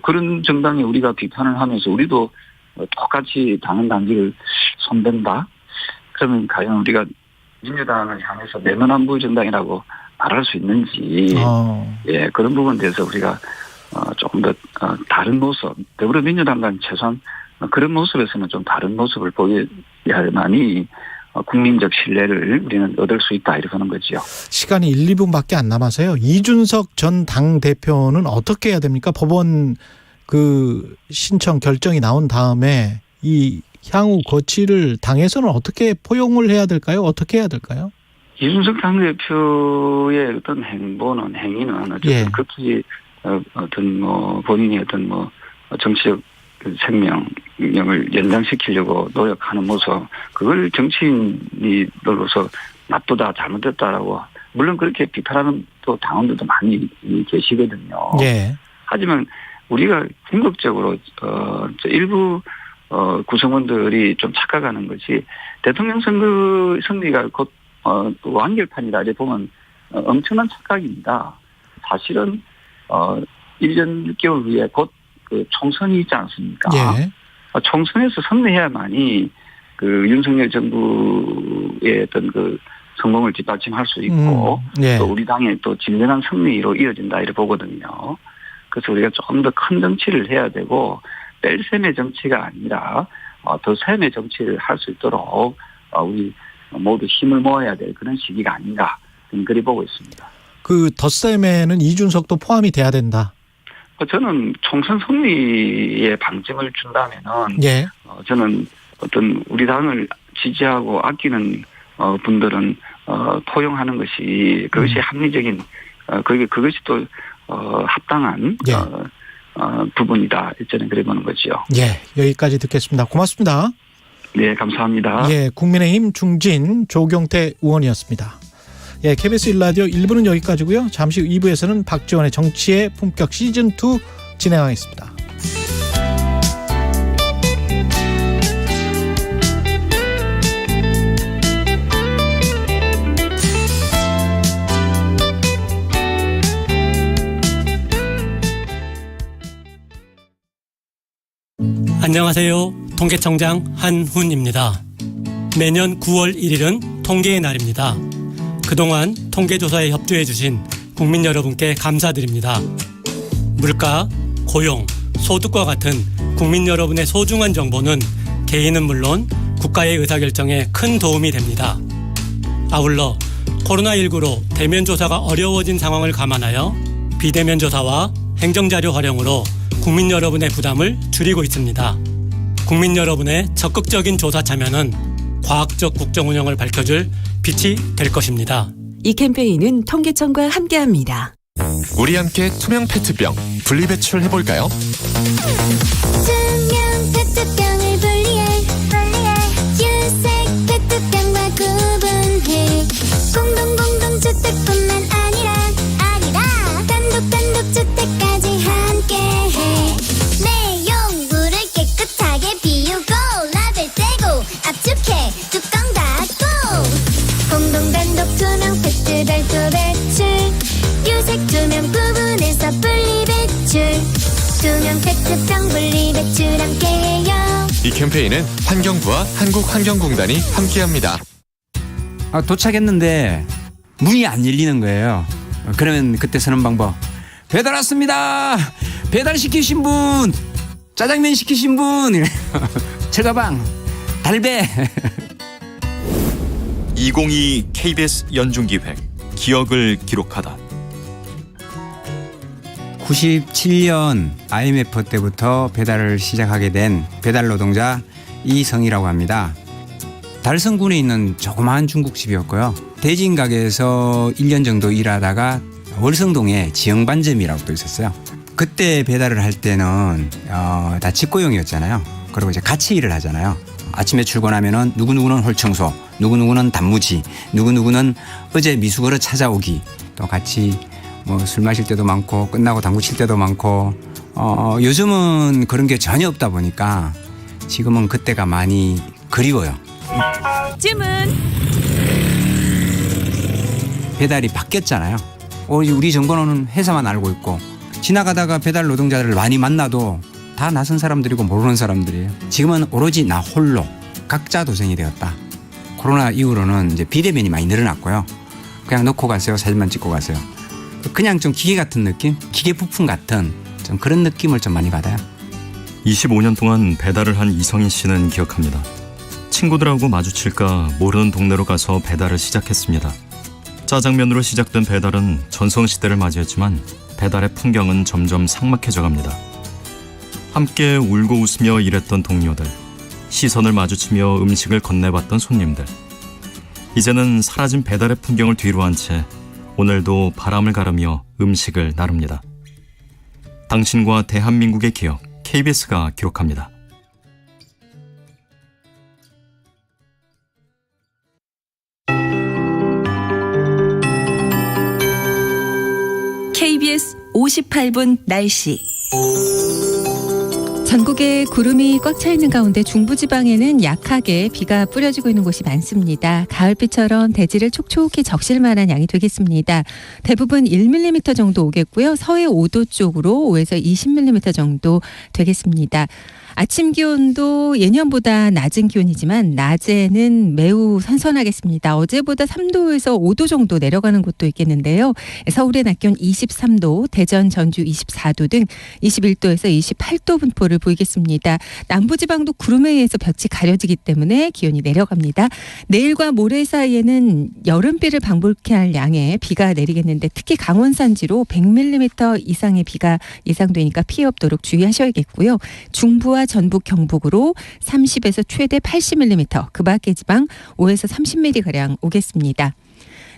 그런 정당에 우리가 비판을 하면서 우리도 똑같이 당헌 당규를 손댄다? 그러면 과연 우리가 민주당을 향해서 내면안부 정당이라고 말할 수 있는지 그런 부분에 대해서 우리가 조금 더 다른 모습, 더불어민주당과는 최소한 그런 모습에서는 좀 다른 모습을 보여야만이 국민적 신뢰를 우리는 얻을 수 있다 이렇게 하는 거죠. 시간이 1, 2분밖에 안 남아서요. 이준석 전 당대표는 어떻게 해야 됩니까? 법원 그 신청 결정이 나온 다음에 이 향후 거취를 당에서는 어떻게 포용을 해야 될까요? 어떻게 해야 될까요? 이준석 당대표의 어떤 행위는 어쨌든 극히 어떤 본인이 어떤 정치적 생명을 연장시키려고 노력하는 모습, 그걸 정치인으로서 나쁘다, 잘못됐다라고 물론 그렇게 비판하는 또 당원들도 많이 계시거든요. 하지만 우리가 궁극적으로 일부 구성원들이 좀 착각하는 것이 대통령 선거 승리가 곧 완결판이다 이렇게 보면 엄청난 착각입니다. 사실은 1년 6개월 후에 곧 그 총선이 있지 않습니까? 총선에서 승리해야만이 그 윤석열 정부의 어떤 그 성공을 뒷받침할 수 있고 또 우리 당의 또 진정한 승리로 이어진다 이렇게 보거든요. 그래서 우리가 조금 더 큰 정치를 해야 되고 뺄셈의 정치가 아니라 더 셈의 정치를 할 수 있도록 우리 모두 힘을 모아야 될 그런 시기가 아닌가 그리 보고 있습니다. 그 덧셈에는 이준석도 포함이 돼야 된다. 저는 총선 승리에 방점을 준다면은 저는 어떤 우리 당을 지지하고 아끼는 분들은 포용하는 것이 그것이 합리적인 그것이 또 합당한 부분이다. 저는 그래 보는 거죠. 여기까지 듣겠습니다. 고맙습니다. 네, 감사합니다. 국민의힘 중진 조경태 의원이었습니다. 예, KBS 1라디오 1부는 여기까지고요. 잠시 후 2부에서는 박지원의 정치의 품격 시즌2 진행하겠습니다. 안녕하세요. 통계청장 한훈입니다. 매년 9월 1일은 통계의 날입니다. 그동안 통계조사에 협조해 주신 국민 여러분께 감사드립니다. 물가, 고용, 소득과 같은 국민 여러분의 소중한 정보는 개인은 물론 국가의 의사결정에 큰 도움이 됩니다. 아울러 코로나19로 대면 조사가 어려워진 상황을 감안하여 비대면 조사와 행정자료 활용으로 국민 여러분의 부담을 줄이고 있습니다. 국민 여러분의 적극적인 조사 참여는 과학적 국정 운영을 밝혀줄 빛이 될 것입니다. 이 캠페인은 통계청과 함께합니다. 우리 함께 투명 페트병 분리배출해볼까요? 투명 페트병을 분리해 유색 페트병과 구분해 공동주택뿐만 아니라 단독 주택까지 함께해 내용물을 깨끗하게 비우고 라벨 떼고 압축해 뚜껑 닫고 공동단독 투명 페트 별도 배출 유색 투명 구분해서 분리 배출 투명 페트병 분리 배출 함께해요. 이 캠페인은 환경부와 한국환경공단이 함께합니다. 도착했는데 문이 안 열리는 거예요. 그러면 그때 쓰는 방법. 배달 왔습니다. 배달 시키신 분, 짜장면 시키신 분, 철가방, 달배. 2022 KBS 연중기획 기억을 기록하다. 97년 IMF 때부터 배달을 시작하게 된 배달 노동자 이성이라고 합니다. 달성군에 있는 조그마한 중국집이었고요. 대진 가게에서 1년 정도 일하다가 월성동에 지영반점이라고 또 있었어요. 그때 배달을 할 때는 다 직고용이었잖아요. 그리고 이제 같이 일을 하잖아요. 아침에 출근하면은 누구누구는 홀청소, 누구누구는 단무지, 누구누구는 어제 미수거를 찾아오기, 또 같이 뭐 술 마실 때도 많고 끝나고 당구 칠 때도 많고 요즘은 그런 게 전혀 없다 보니까 지금은 그때가 많이 그리워요. 주문. 배달이 바뀌었잖아요. 우리 정부는 회사만 알고 있고 지나가다가 배달 노동자들을 많이 만나도 다 낯선 사람들이고 모르는 사람들이에요. 지금은 오로지 나 홀로 각자 도생이 되었다. 코로나 이후로는 이제 비대면이 많이 늘어났고요. 그냥 놓고 가세요. 사진만 찍고 가세요. 그냥 좀 기계 같은 느낌? 기계 부품 같은 좀 그런 느낌을 좀 많이 받아요. 25년 동안 배달을 한 이성인 씨는 기억합니다. 친구들하고 마주칠까 모르는 동네로 가서 배달을 시작했습니다. 짜장면으로 시작된 배달은 전성시대를 맞이했지만 배달의 풍경은 점점 삭막해져 갑니다. 함께 울고 웃으며 일했던 동료들, 시선을 마주치며 음식을 건네봤던 손님들. 이제는 사라진 배달의 풍경을 뒤로한 채 오늘도 바람을 가르며 음식을 나눕니다. 당신과 대한민국의 기억, KBS가 기록합니다. KBS 58분 날씨. 전국에 구름이 꽉 차 있는 가운데 중부지방에는 약하게 비가 뿌려지고 있는 곳이 많습니다. 가을비처럼 대지를 촉촉히 적실 만한 양이 되겠습니다. 대부분 1mm 정도 오겠고요. 서해 5도 쪽으로 5에서 20mm 정도 되겠습니다. 아침 기온도 예년보다 낮은 기온이지만 낮에는 매우 선선하겠습니다. 어제보다 3도에서 5도 정도 내려가는 곳도 있겠는데요. 서울의 낮 기온 23도, 대전, 전주 24도 등 21도에서 28도 분포를 보이겠습니다. 남부지방도 구름에 의해서 볕이 가려지기 때문에 기온이 내려갑니다. 내일과 모레 사이에는 여름비를 방불케 할 양의 비가 내리겠는데 특히 강원 산지로 100mm 이상의 비가 예상되니까 피해 없도록 주의하셔야겠고요. 중부와 전북 경북으로 30에서 최대 80mm, 그 밖의 지방 5에서 30mm가량 오겠습니다.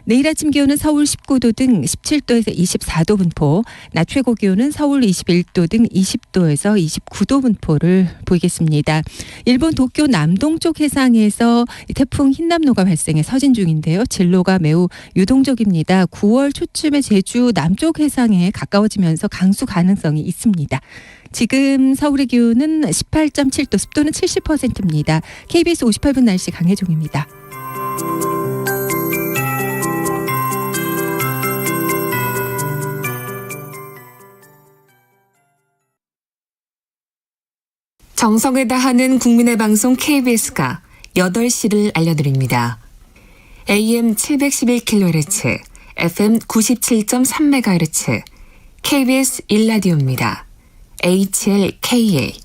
내일 아침 기온은 서울 19도 등 17도에서 24도 분포, 낮 최고 기온은 서울 21도 등 20도에서 29도 분포를 보이겠습니다. 일본 도쿄 남동쪽 해상에서 태풍 흰남노가 발생해 서진 중인데요. 진로가 매우 유동적입니다. 9월 초쯤에 제주 남쪽 해상에 가까워지면서 강수 가능성이 있습니다. 지금 서울의 기온은 18.7도, 습도는 70%입니다. KBS 58분 날씨 강혜종입니다. 정성을 다하는 국민의 방송 KBS가 8시를 알려드립니다. AM 711kHz, FM 97.3MHz, KBS 1라디오입니다. HLKA.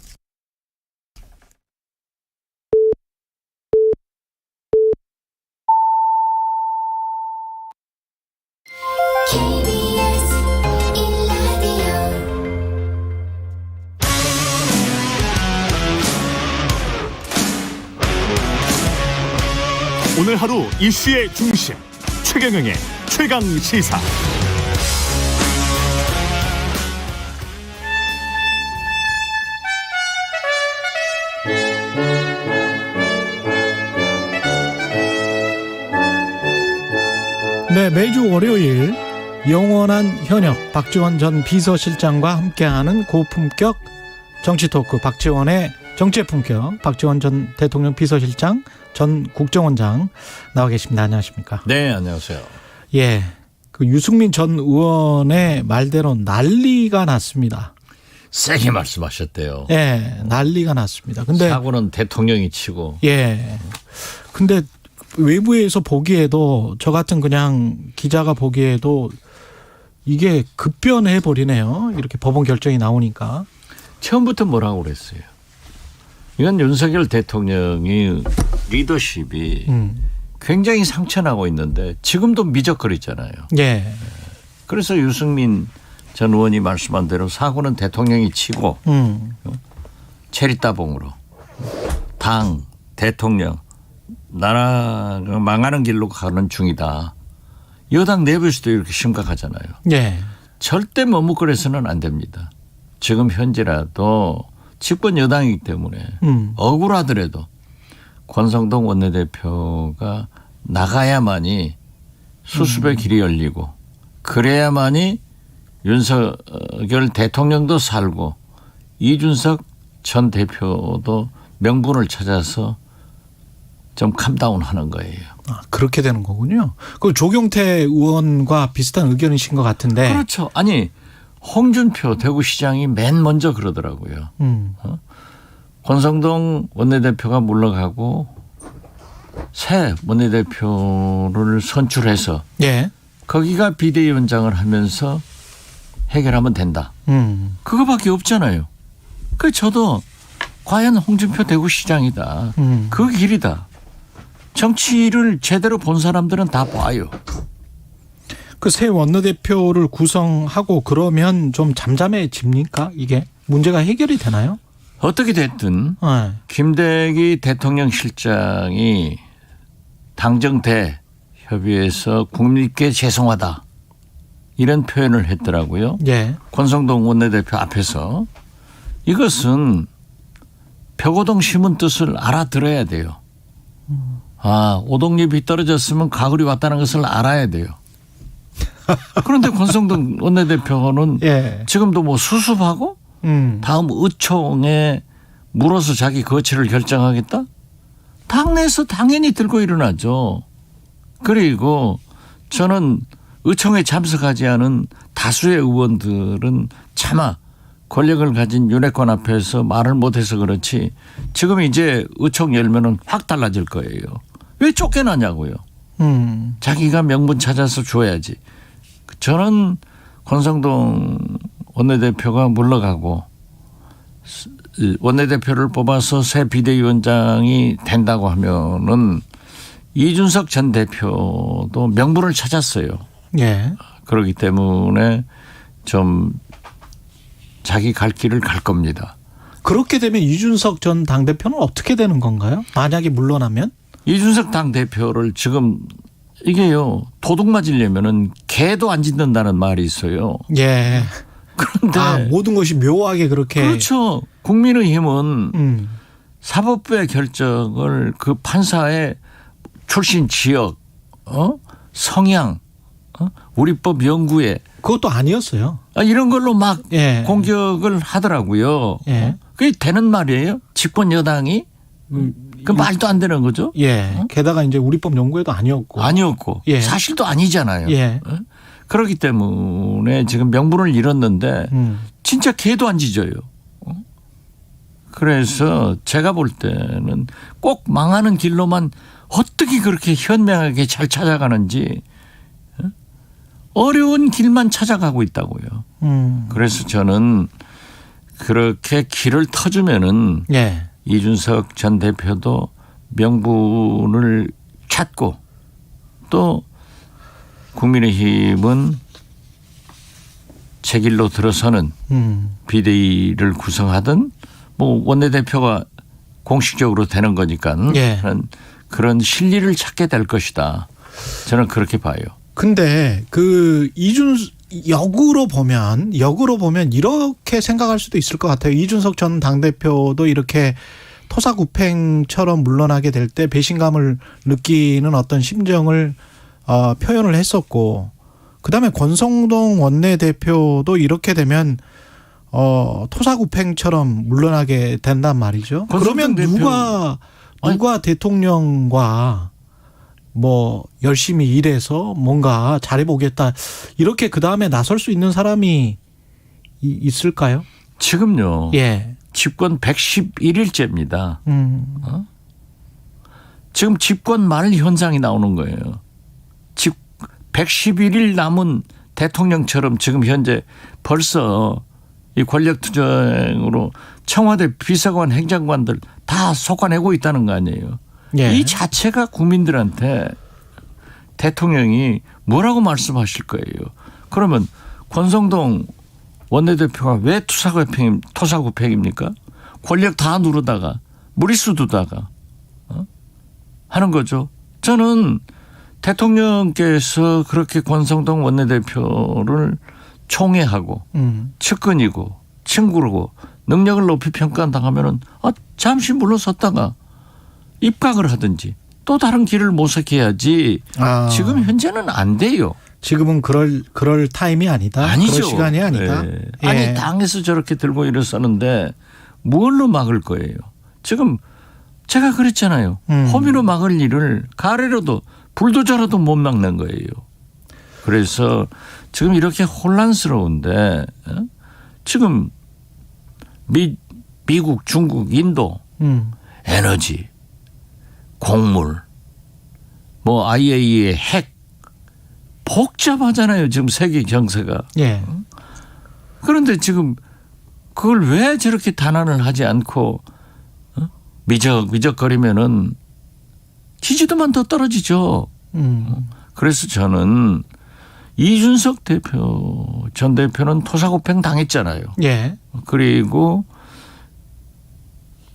오늘 하루 이슈의 중심 최경영의 최강 시사. 네, 매주 월요일 영원한 현역 박지원 전 비서실장과 함께하는 고품격 정치 토크, 박지원의 정치의 품격, 박지원 전 대통령 비서실장, 전 국정원장 나와 계십니다. 안녕하십니까? 네, 안녕하세요. 예, 그 유승민 전 의원의 말대로 난리가 났습니다. 세게 말씀하셨대요. 예, 난리가 났습니다. 근데 사고는 대통령이 치고. 예. 근데 외부에서 보기에도, 저 같은 그냥 기자가 보기에도 이게 급변해 버리네요. 이렇게 법원 결정이 나오니까. 처음부터 뭐라고 그랬어요? 이건 윤석열 대통령이 리더십이 굉장히 상처나고 있는데 지금도 미적거리잖아요. 예. 그래서 유승민 전 의원이 말씀한 대로 사고는 대통령이 치고 체리따봉으로 당, 대통령, 나라가 망하는 길로 가는 중이다. 여당 내부에서도 이렇게 심각하잖아요. 예. 절대 머뭇거려서는 안 됩니다. 지금 현재라도 집권 여당이기 때문에 억울하더라도 권성동 원내대표가 나가야만이 수습의 길이 열리고 그래야만이 윤석열 대통령도 살고 이준석 전 대표도 명분을 찾아서 좀 캄다운하는 거예요. 아, 그렇게 되는 거군요. 그 조경태 의원과 비슷한 의견이신 것 같은데. 그렇죠. 아니 홍준표 대구시장이 맨 먼저 그러더라고요. 권성동 원내대표가 물러가고 새 원내대표를 선출해서 예. 거기가 비대위원장을 하면서 해결하면 된다. 그거밖에 없잖아요. 그 저도 과연 홍준표 대구시장이다. 그 길이다. 정치를 제대로 본 사람들은 다 봐요. 그 새 원내대표를 구성하고 그러면 좀 잠잠해집니까? 이게 문제가 해결이 되나요? 어떻게 됐든 네. 김대기 대통령 실장이 당정대 협의에서 국민께 죄송하다 이런 표현을 했더라고요. 예. 권성동 원내대표 앞에서. 이것은 벽오동 심은 뜻을 알아들어야 돼요. 아, 오동잎이 떨어졌으면 가을이 왔다는 것을 알아야 돼요. 그런데 권성동 원내대표는 예. 지금도 뭐 수습하고 다음 의총에 물어서 자기 거취를 결정하겠다? 당내에서 당연히 들고 일어나죠. 그리고 저는 의총에 참석하지 않은 다수의 의원들은 차마 권력을 가진 윤핵관 앞에서 말을 못해서 그렇지 지금 이제 의총 열면은 확 달라질 거예요. 왜 쫓겨나냐고요. 자기가 명분 찾아서 줘야지. 저는 권성동 원내대표가 물러가고 원내대표를 뽑아서 새 비대위원장이 된다고 하면은 이준석 전 대표도 명분을 찾았어요. 예. 그렇기 때문에 좀 자기 갈 길을 갈 겁니다. 그렇게 되면 이준석 전 당대표는 어떻게 되는 건가요? 만약에 물러나면? 이준석 당대표를 지금 이게요 도둑 맞으려면은 개도 안 짖는다는 말이 있어요. 예. 그런데 모든 것이 묘하게 그렇게 그렇죠. 국민의힘은 사법부의 결정을 그 판사의 출신 지역, 성향, 우리법 연구에 그것도 아니었어요. 이런 걸로 막 공격을 하더라고요. 그게 되는 말이에요? 집권 여당이? 그 말도 안 되는 거죠. 예. 게다가 이제 우리법 연구에도 아니었고. 사실도 아니잖아요. 예. 그렇기 때문에 지금 명분을 잃었는데 진짜 개도 안 짖어요. 그래서 제가 볼 때는 꼭 망하는 길로만 어떻게 그렇게 현명하게 잘 찾아가는지 어려운 길만 찾아가고 있다고요. 그래서 저는 그렇게 길을 터주면은 이준석 전 대표도 명분을 찾고 또 국민의힘은 제 길로 들어서는 비대위를 구성하든 뭐 원내대표가 공식적으로 되는 거니까 그런 실리를 찾게 될 것이다. 저는 그렇게 봐요. 근데 역으로 보면 이렇게 생각할 수도 있을 것 같아요. 이준석 전 당대표도 이렇게 토사구팽처럼 물러나게 될 때 배신감을 느끼는 어떤 심정을 표현을 했었고, 그다음에 권성동 원내대표도 이렇게 되면 토사구팽처럼 물러나게 된단 말이죠. 그러면 누가 대통령과 뭐 열심히 일해서 뭔가 잘해보겠다 이렇게 그 다음에 나설 수 있는 사람이 있을까요? 지금요. 집권 111일째입니다. 지금 집권 말 현상이 나오는 거예요. 111일 남은 대통령처럼 지금 현재 벌써 이 권력투쟁으로 청와대 비서관 행정관들 다 솎아내고 있다는 거 아니에요. 이 자체가 국민들한테 대통령이 뭐라고 말씀하실 거예요. 그러면 권성동 원내대표가 왜 토사구팽입니까? 권력 다 누르다가 무리수 두다가 하는 거죠. 저는 대통령께서 그렇게 권성동 원내대표를 총애하고 측근이고 친구고 능력을 높이 평가당하면은 잠시 물러섰다가 입각을 하든지 또 다른 길을 모색해야지. 지금 현재는 안 돼요. 지금은 그럴 타임이 아니다. 아니죠. 그럴 시간이 아니다. 아니 당에서 저렇게 들고 일어서는데 뭘로 막을 거예요. 지금 제가 그랬잖아요. 호미로 막을 일을 가래로도 불도저라도 못 막는 거예요. 그래서 지금 이렇게 혼란스러운데 지금 미국, 중국, 인도 에너지, 곡물, 뭐 IAEA 핵 복잡하잖아요. 지금 세계 경제가. 그런데 지금 그걸 왜 저렇게 단안을 하지 않고 미적거리면은 지지도만 더 떨어지죠. 그래서 저는 이준석 전 대표는 토사구팽 당했잖아요. 그리고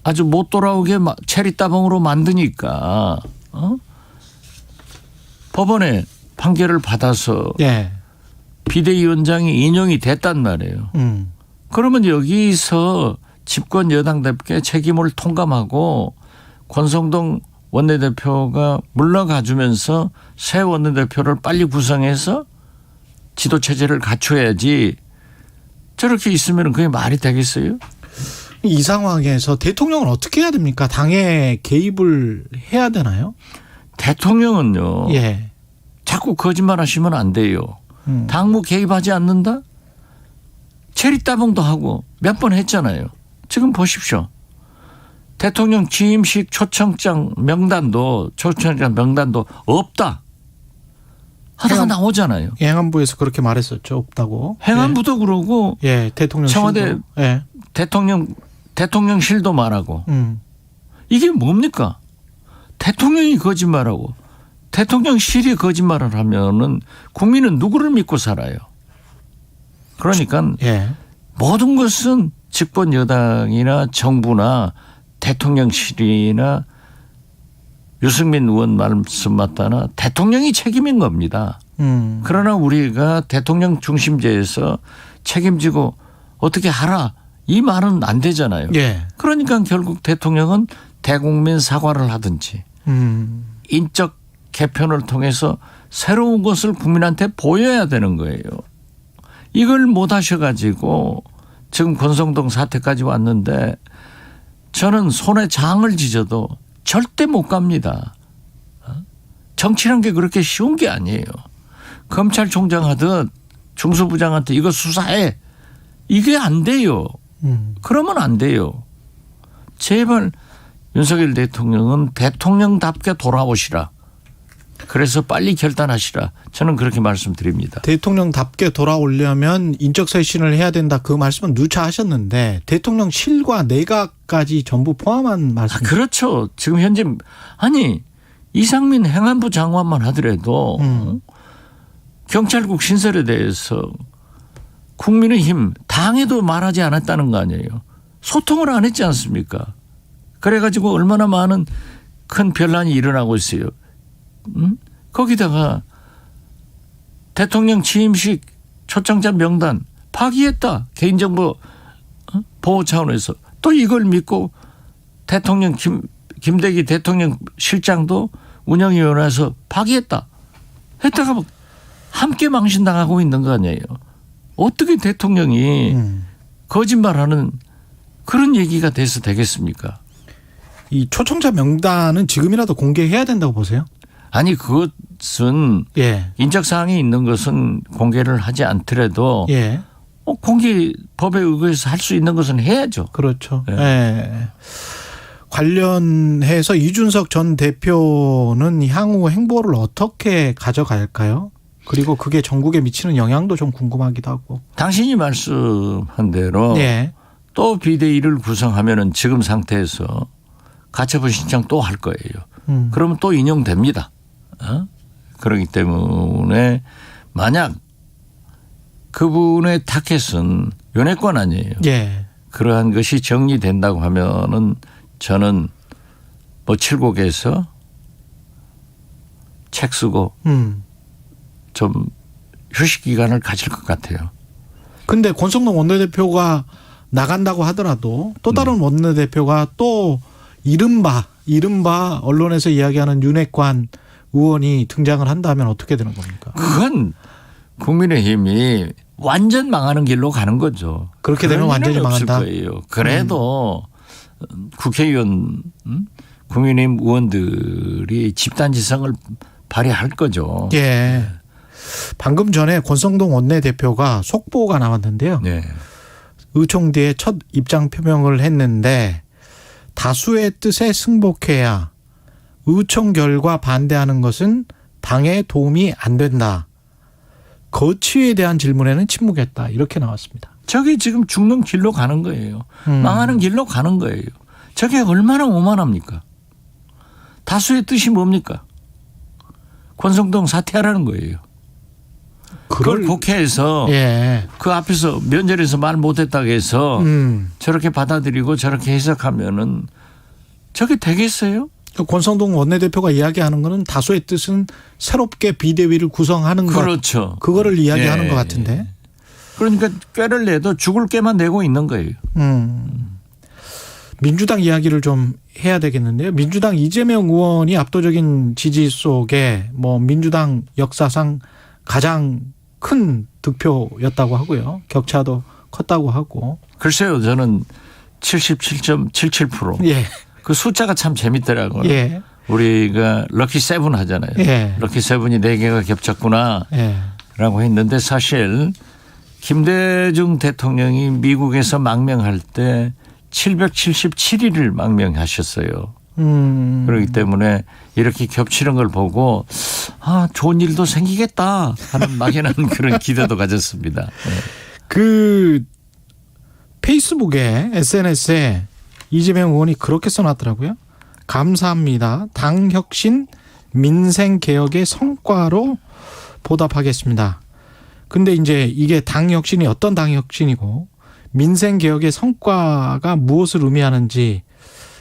아주 못 돌아오게 체리따봉으로 만드니까 법원에 판결을 받아서 비대위원장이 인용이 됐단 말이에요. 그러면 여기서 집권 여당답게 책임을 통감하고 권성동 원내대표가 물러가주면서 새 원내대표를 빨리 구성해서 지도체제를 갖춰야지 저렇게 있으면 그게 말이 되겠어요? 이 상황에서 대통령은 어떻게 해야 됩니까? 당에 개입을 해야 되나요? 대통령은요. 자꾸 거짓말 하시면 안 돼요. 당무 개입하지 않는다? 체리따봉도 하고 몇 번 했잖아요. 지금 보십시오. 대통령 취임식 초청장 명단도 없다 하다가 나오잖아요. 행안부에서 그렇게 말했었죠. 없다고. 행안부도 그러고 대통령 청와대 대통령실도 말하고 이게 뭡니까? 대통령이 거짓말하고 대통령실이 거짓말을 하면은 국민은 누구를 믿고 살아요? 그러니까 모든 것은 집권 여당이나 정부나 대통령실이나 유승민 의원 말씀 맞다나 대통령이 책임인 겁니다. 그러나 우리가 대통령 중심제에서 책임지고 어떻게 하라 이 말은 안 되잖아요. 예. 그러니까 결국 대통령은 대국민 사과를 하든지 인적 개편을 통해서 새로운 것을 국민한테 보여야 되는 거예요. 이걸 못 하셔가지고 지금 권성동 사태까지 왔는데 저는 손에 장을 지져도 절대 못 갑니다. 정치란 게 그렇게 쉬운 게 아니에요. 검찰총장 하듯 중수부장한테 이거 수사해. 이게 안 돼요. 그러면 안 돼요. 제발 윤석열 대통령은 대통령답게 돌아오시라. 그래서 빨리 결단하시라. 저는 그렇게 말씀드립니다. 대통령답게 돌아오려면 인적쇄신을 해야 된다. 그 말씀은 누차 하셨는데 대통령실과 내각까지 전부 포함한 말씀. 그렇죠. 지금 현재 아니 이상민 행안부 장관만 하더라도 경찰국 신설에 대해서 국민의힘 당에도 말하지 않았다는 거 아니에요. 소통을 안 했지 않습니까? 그래가지고 얼마나 많은 큰 변란이 일어나고 있어요. 거기다가 대통령 취임식 초청자 명단 파기했다. 개인정보 보호 차원에서 또 이걸 믿고 대통령 김대기 대통령 실장도 운영위원회에서 파기했다. 했다가 함께 망신당하고 있는 거 아니에요. 어떻게 대통령이 거짓말하는 그런 얘기가 돼서 되겠습니까? 이 초청자 명단은 지금이라도 공개해야 된다고 보세요? 아니 그것은 인적 사항이 있는 것은 공개를 하지 않더라도 공개 법에 의거해서 할 수 있는 것은 해야죠. 그렇죠. 관련해서 이준석 전 대표는 향후 행보를 어떻게 가져갈까요? 그리고 그게 전국에 미치는 영향도 좀 궁금하기도 하고. 당신이 말씀한 대로 또 비대위를 구성하면은 지금 상태에서 가처분 신청 또 할 거예요. 그러면 또 인용됩니다. 그렇기 때문에 만약 그분의 타켓은 연예권 아니에요. 그러한 것이 정리된다고 하면은 저는 뭐 칠곡에서 책 쓰고 좀 휴식 기간을 가질 것 같아요. 근데 권성동 원내대표가 나간다고 하더라도 또 다른 원내대표가 또 이른바 언론에서 이야기하는 윤핵관 의원이 등장을 한다면 어떻게 되는 겁니까? 그건 국민의힘이 완전 망하는 길로 가는 거죠. 그렇게 되면 완전히 망한다. 거예요. 그래도 국회의원, 국민의힘 의원들이 집단지성을 발휘할 거죠. 예. 방금 전에 권성동 원내대표가 속보가 나왔는데요. 의총대에 첫 입장 표명을 했는데 다수의 뜻에 승복해야 의총 결과 반대하는 것은 당에 도움이 안 된다. 거취에 대한 질문에는 침묵했다. 이렇게 나왔습니다. 저게 지금 죽는 길로 가는 거예요. 망하는 길로 가는 거예요. 저게 얼마나 오만합니까? 다수의 뜻이 뭡니까? 권성동 사퇴하라는 거예요. 그걸 국회에서 그 앞에서 면전에서 말 못했다고 해서 저렇게 받아들이고 저렇게 해석하면은 저게 되겠어요? 권성동 원내대표가 이야기하는 거는 다수의 뜻은 새롭게 비대위를 구성하는 것. 그렇죠. 그거를 이야기하는 것 같은데. 그러니까 꾀를 내도 죽을 꾀만 내고 있는 거예요. 민주당 이야기를 좀 해야 되겠는데요. 민주당 이재명 의원이 압도적인 지지 속에 뭐 민주당 역사상 가장 큰 득표였다고 하고요. 격차도 컸다고 하고. 글쎄요. 저는 77.77%. 그 숫자가 참 재밌더라고요. 우리가 럭키 세븐 하잖아요. 럭키 세븐이 4개가 겹쳤구나 라고 했는데 사실 김대중 대통령이 미국에서 망명할 때 777일을 망명하셨어요. 그렇기 때문에 이렇게 겹치는 걸 보고 좋은 일도 생기겠다 하는 막연한 그런 기대도 가졌습니다. 그 페이스북에 SNS에 이재명 의원이 그렇게 써놨더라고요. 감사합니다. 당 혁신 민생 개혁의 성과로 보답하겠습니다. 근데 이제 이게 당 혁신이 어떤 당 혁신이고 민생 개혁의 성과가 무엇을 의미하는지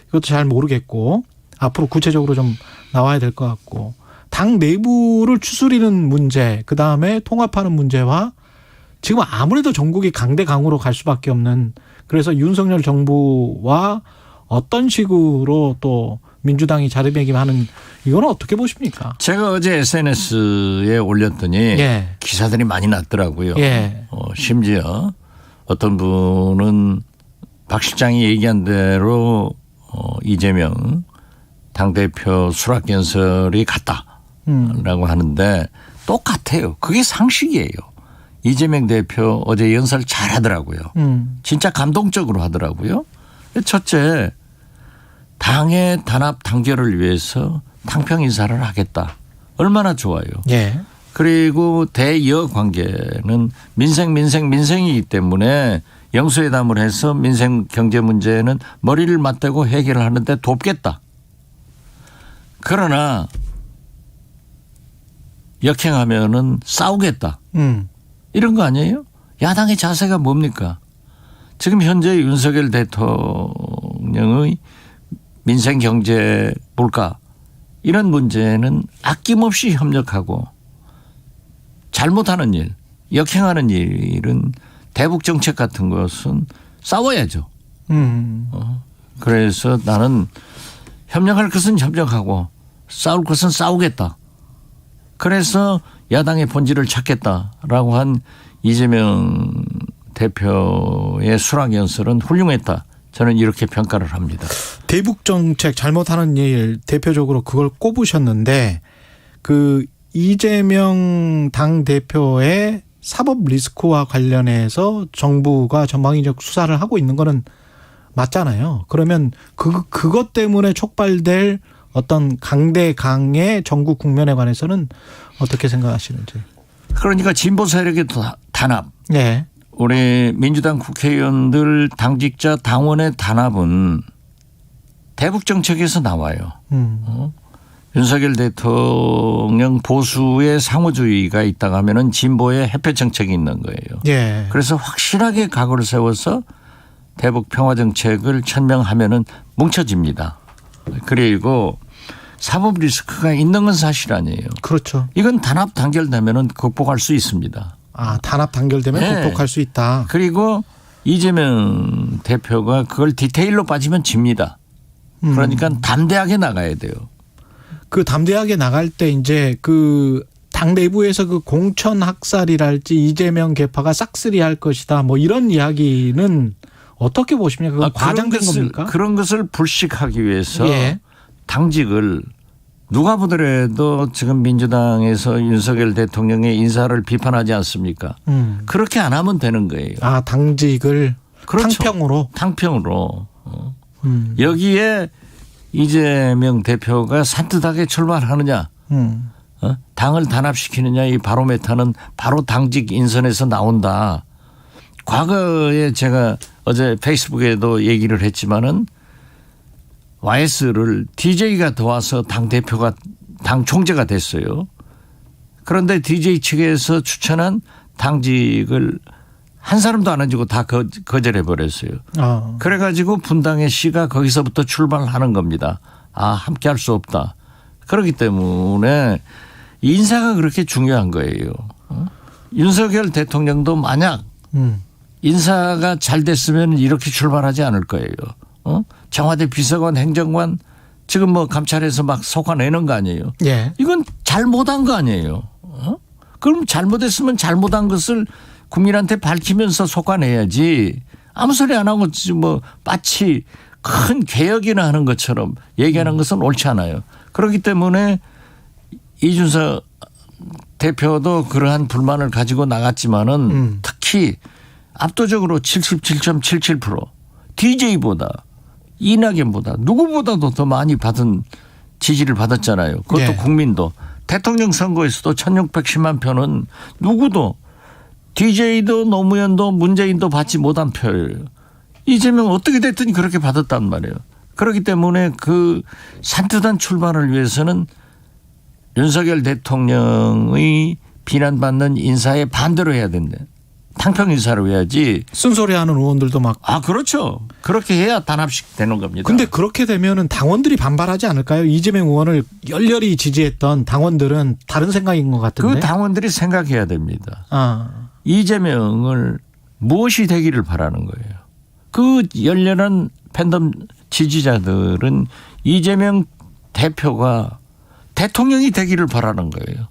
이것도 잘 모르겠고 앞으로 구체적으로 좀 나와야 될 것 같고 당 내부를 추스리는 문제 그다음에 통합하는 문제와 지금 아무래도 전국이 강대강으로 갈 수밖에 없는 그래서 윤석열 정부와 어떤 식으로 또 민주당이 자리매김하는 이거는 어떻게 보십니까? 제가 어제 SNS에 올렸더니 예. 기사들이 많이 났더라고요. 예. 심지어 어떤 분은 박 실장이 얘기한 대로 이재명 당대표 수락연설이 같다라고 하는데 똑같아요. 그게 상식이에요. 이재명 대표 어제 연설 잘하더라고요. 진짜 감동적으로 하더라고요. 첫째 당의 단합 단결을 위해서 당평 인사를 하겠다. 얼마나 좋아요. 예. 그리고 대여 관계는 민생이기 때문에 영수회담을 해서 민생 경제 문제는 머리를 맞대고 해결을 하는데 돕겠다. 그러나 역행하면은 싸우겠다. 이런 거 아니에요? 야당의 자세가 뭡니까? 지금 현재 윤석열 대통령의 민생 경제 물가 이런 문제는 아낌없이 협력하고 잘못하는 일, 역행하는 일은 대북 정책 같은 것은 싸워야죠. 그래서 나는 협력할 것은 협력하고 싸울 것은 싸우겠다. 그래서 야당의 본질을 찾겠다라고 한 이재명 대표의 수락연설은 훌륭했다. 저는 이렇게 평가를 합니다. 대북 정책 잘못하는 일 대표적으로 그걸 꼽으셨는데 그 이재명 당 대표의 사법 리스크와 관련해서 정부가 전방위적 수사를 하고 있는 거는 맞잖아요. 그러면 그것 때문에 촉발될 어떤 강대강의 전국 국면에 관해서는 어떻게 생각하시는지. 그러니까 진보 세력의 단합. 네. 우리 민주당 국회의원들 당직자 당원의 단합은 대북 정책에서 나와요. 윤석열 대통령 보수의 상호주의가 있다가 하면은 진보의 해패 정책이 있는 거예요. 예. 그래서 확실하게 각오를 세워서 대북 평화 정책을 천명하면은 뭉쳐집니다. 그리고 사법 리스크가 있는 건 사실 아니에요. 그렇죠. 이건 단합 단결되면은 극복할 수 있습니다. 아, 단합 단결되면 네. 극복할 수 있다. 그리고 이재명 대표가 그걸 디테일로 빠지면 집니다. 그러니까 담대하게 나가야 돼요. 그 담대하게 나갈 때 이제 그 당 내부에서 그 공천 학살이랄지 이재명 계파가 싹쓸이할 것이다. 뭐 이런 이야기는 어떻게 보십니까? 그건 과장된 겁니까? 그런 것을 불식하기 위해서 예. 당직을 누가 보더라도 지금 민주당에서 윤석열 대통령의 인사를 비판하지 않습니까? 그렇게 안 하면 되는 거예요. 아, 당직을 그렇죠. 탕평으로. 여기에 이재명 대표가 산뜻하게 출마하느냐. 당을 단합시키느냐 이 바로메타는 바로 당직 인선에서 나온다. 과거에 제가 어제 페이스북에도 얘기를 했지만은 YS를 DJ가 도와서 당 대표가 당 총재가 됐어요. 그런데 DJ 측에서 추천한 당직을 한 사람도 안 해주고 다 거절해 버렸어요. 그래가지고 분당의 씨가 거기서부터 출발하는 겁니다. 아, 함께 할 수 없다. 그렇기 때문에 인사가 그렇게 중요한 거예요. 윤석열 대통령도 만약 인사가 잘 됐으면 이렇게 출발하지 않을 거예요. 청와대 비서관 행정관 지금 뭐 감찰해서 막 속아내는 거 아니에요. 예. 이건 잘못한 거 아니에요. 그럼 잘못했으면 잘못한 것을 국민한테 밝히면서 속아내야지. 아무 소리 안 하고 뭐 마치 큰 개혁이나 하는 것처럼 얘기하는 것은 옳지 않아요. 그렇기 때문에 이준석 대표도 그러한 불만을 가지고 나갔지만은 특히 압도적으로 77.77% DJ보다 이낙연보다 누구보다도 더 많이 받은 지지를 받았잖아요. 그것도 네. 국민도. 대통령 선거에서도 1610만 표는 누구도 DJ도 노무현도 문재인도 받지 못한 표예요. 이재명 어떻게 됐든 그렇게 받았단 말이에요. 그렇기 때문에 그 산뜻한 출발을 위해서는 윤석열 대통령의 비난받는 인사에 반대로 해야 된다. 탕평 인사를 해야지. 쓴소리하는 의원들도 막. 그렇죠. 그렇게 해야 단합식 되는 겁니다. 근데 그렇게 되면은 당원들이 반발하지 않을까요? 이재명 의원을 열렬히 지지했던 당원들은 다른 생각인 것 같은데. 그 당원들이 생각해야 됩니다. 이재명을 무엇이 되기를 바라는 거예요. 그 열렬한 팬덤 지지자들은 이재명 대표가 대통령이 되기를 바라는 거예요.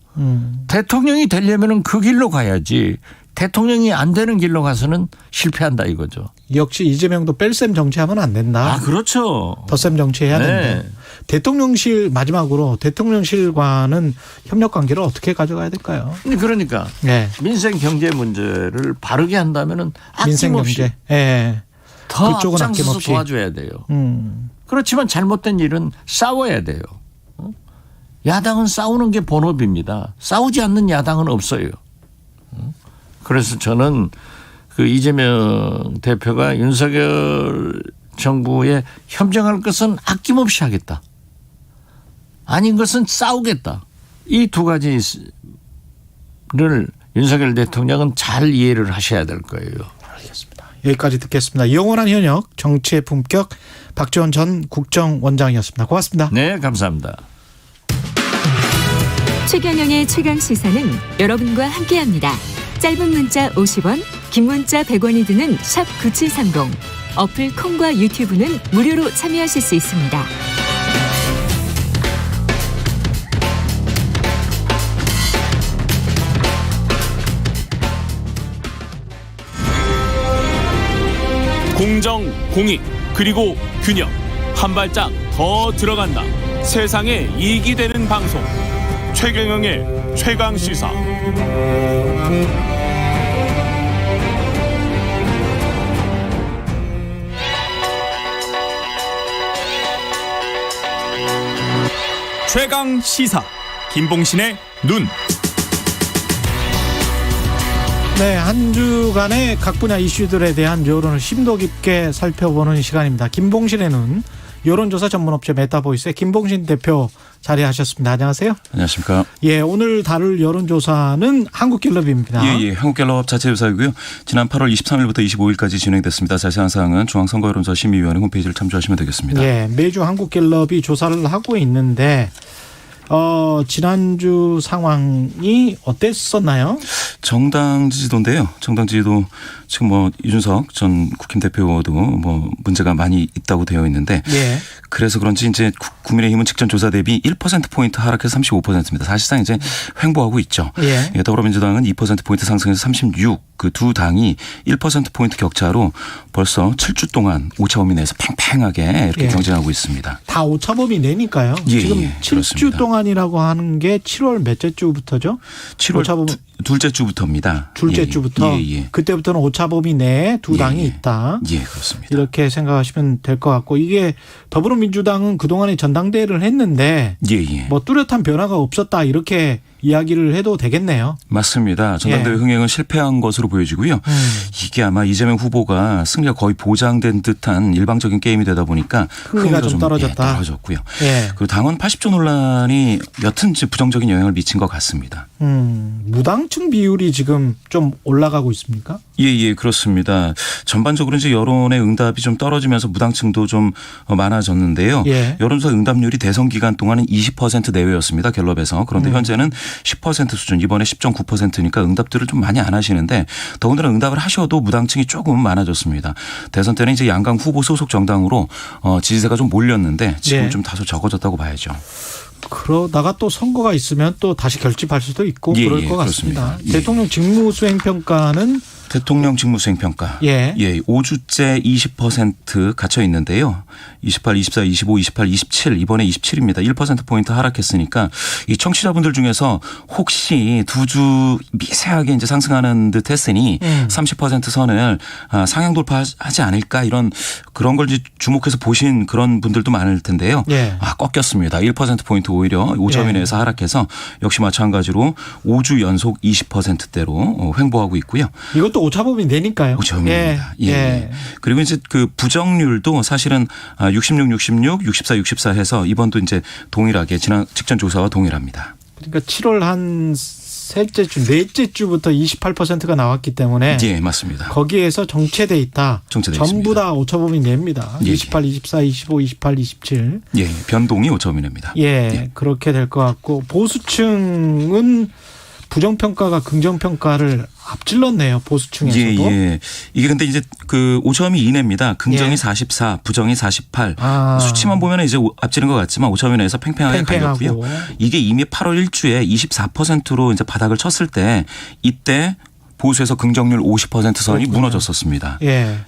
대통령이 되려면 그 길로 가야지 대통령이 안 되는 길로 가서는 실패한다 이거죠. 역시 이재명도 뺄셈 정치하면 안 된다. 그렇죠. 덧셈 정치해야 된다. 대통령실 마지막으로 대통령실과는 협력 관계를 어떻게 가져가야 될까요? 그러니까 민생 경제 문제를 바르게 한다면은 민생 아낌없이 경제. 더 그쪽은 앞장서서 아낌없이 도와줘야 돼요. 그렇지만 잘못된 일은 싸워야 돼요. 야당은 싸우는 게 본업입니다. 싸우지 않는 야당은 없어요. 그래서 저는 그 이재명 대표가 윤석열 정부에 협정할 것은 아낌없이 하겠다. 아닌 것은 싸우겠다. 이 두 가지를 윤석열 대통령은 잘 이해를 하셔야 될 거예요. 알겠습니다. 여기까지 듣겠습니다. 영원한 현역 정치의 품격 박지원 전 국정원장이었습니다. 고맙습니다. 네, 감사합니다. 최경영의 최강시사는 여러분과 함께합니다. 짧은 문자 50원, 긴 문자 100원이 드는 샵 9730. 어플 콩과 유튜브는 무료로 참여하실 수 있습니다. 공정, 공익, 그리고 균형. 한 발짝 더 들어간다. 세상에 이익이 되는 방송. 최경영의 최강시사. 최강시사 김봉신의 눈. 네, 한 주간의 각 분야 이슈들에 대한 여론을 심도 깊게 살펴보는 시간입니다. 김봉신의 눈, 여론조사 전문업체 메타보이스의 김봉신 대표 자리하셨습니다. 안녕하세요. 안녕하십니까. 예, 오늘 다룰 여론조사는 한국갤럽입니다. 예, 한국갤럽 자체 조사이고요. 지난 8월 23일부터 25일까지 진행됐습니다. 자세한 사항은 중앙선거여론조사 심의위원회 홈페이지를 참조하시면 되겠습니다. 예, 매주 한국갤럽이 조사를 하고 있는데 지난주 상황이 어땠었나요? 정당 지지도인데요. 정당 지지도 지금 이준석 전 국힘 대표도 문제가 많이 있다고 되어 있는데 그래서 그런지 이제 국민의힘은 직전 조사 대비 1%포인트 하락해서 35%입니다. 사실상 이제 횡보하고 있죠. 더불어민주당은 2%포인트 상승해서 36. 그 두 당이 1%포인트 격차로 벌써 7주 동안 오차범위 내에서 팽팽하게 이렇게 경쟁하고 있습니다. 다 오차범위 내니까요. 지금 7주 그렇습니다. 동안이라고 하는 게 7월 몇째 주부터죠? 7월 오차범위. 둘째 주부터입니다. 둘째 주부터. 그때부터는 오차범위 내에 두 당이 있다. 그렇습니다. 이렇게 생각하시면 될 것 같고, 이게 더불어민주당은 그동안에 전당대회를 했는데 뚜렷한 변화가 없었다 이렇게 이야기를 해도 되겠네요. 맞습니다. 전당대회 흥행은 실패한 것으로 보여지고요. 이게 아마 이재명 후보가 승리가 거의 보장된 듯한 일방적인 게임이 되다 보니까 흥미가 좀 떨어졌다. 떨어졌고요. 그리고 당원 80조 논란이 여튼 부정적인 영향을 미친 것 같습니다. 무당층 비율이 지금 좀 올라가고 있습니까? 예, 그렇습니다. 전반적으로 이제 여론의 응답이 좀 떨어지면서 무당층도 좀 많아졌는데요. 여론조사 응답률이 대선 기간 동안은 20% 내외였습니다. 갤럽에서. 그런데 현재는 10% 수준, 이번에 10.9%니까 응답들을 좀 많이 안 하시는데 더군다나 응답을 하셔도 무당층이 조금 많아졌습니다. 대선 때는 이제 양강 후보 소속 정당으로 지지세가 좀 몰렸는데 지금 좀 다소 적어졌다고 봐야죠. 그러다가 또 선거가 있으면 또 다시 결집할 수도 있고 그럴 것 같습니다. 대통령 직무수행평가는 대통령 직무수행평가. 5주째 20% 갇혀 있는데요. 28, 24, 25, 28, 27 이번에 27입니다. 1%포인트 하락했으니까 이 청취자분들 중에서 혹시 두 주 미세하게 이제 상승하는 듯 했으니 30% 선을 상향 돌파하지 않을까 그런 걸 주목해서 보신 그런 분들도 많을 텐데요. 꺾였습니다. 1%포인트 오히려 오차범위 내에서 하락해서 역시 마찬가지로 5주 연속 20%대로 횡보하고 있고요. 이것도 오차범위 내니까요. 오차범위입니다. 그리고 이제 그 부정률도 사실은 66, 66, 64, 64 해서 이번도 이제 동일하게 직전 조사와 동일합니다. 그러니까 7월 한 셋째 주, 넷째 주부터 28%가 나왔기 때문에 예, 맞습니다. 거기에서 정체돼 있다. 정체돼 전부 있습니다. 다 오차범위 냅니다. 예, 28, 24, 25, 28, 27. 예, 변동이 오차범위 냅니다. 예, 그렇게 될 것 같고 보수층은 부정평가가 긍정평가를 앞질렀네요. 보수층에서도. 예. 이게 근데 이제 그 오차범위 이내입니다. 긍정이 예. 44, 부정이 48. 수치만 보면 이제 앞지른 것 같지만 오차범위 내에서 팽팽하게 갈렸고요. 이게 이미 8월 1주에 24%로 이제 바닥을 쳤을 때 이때 보수에서 긍정률 50% 선이 무너졌었습니다. 예.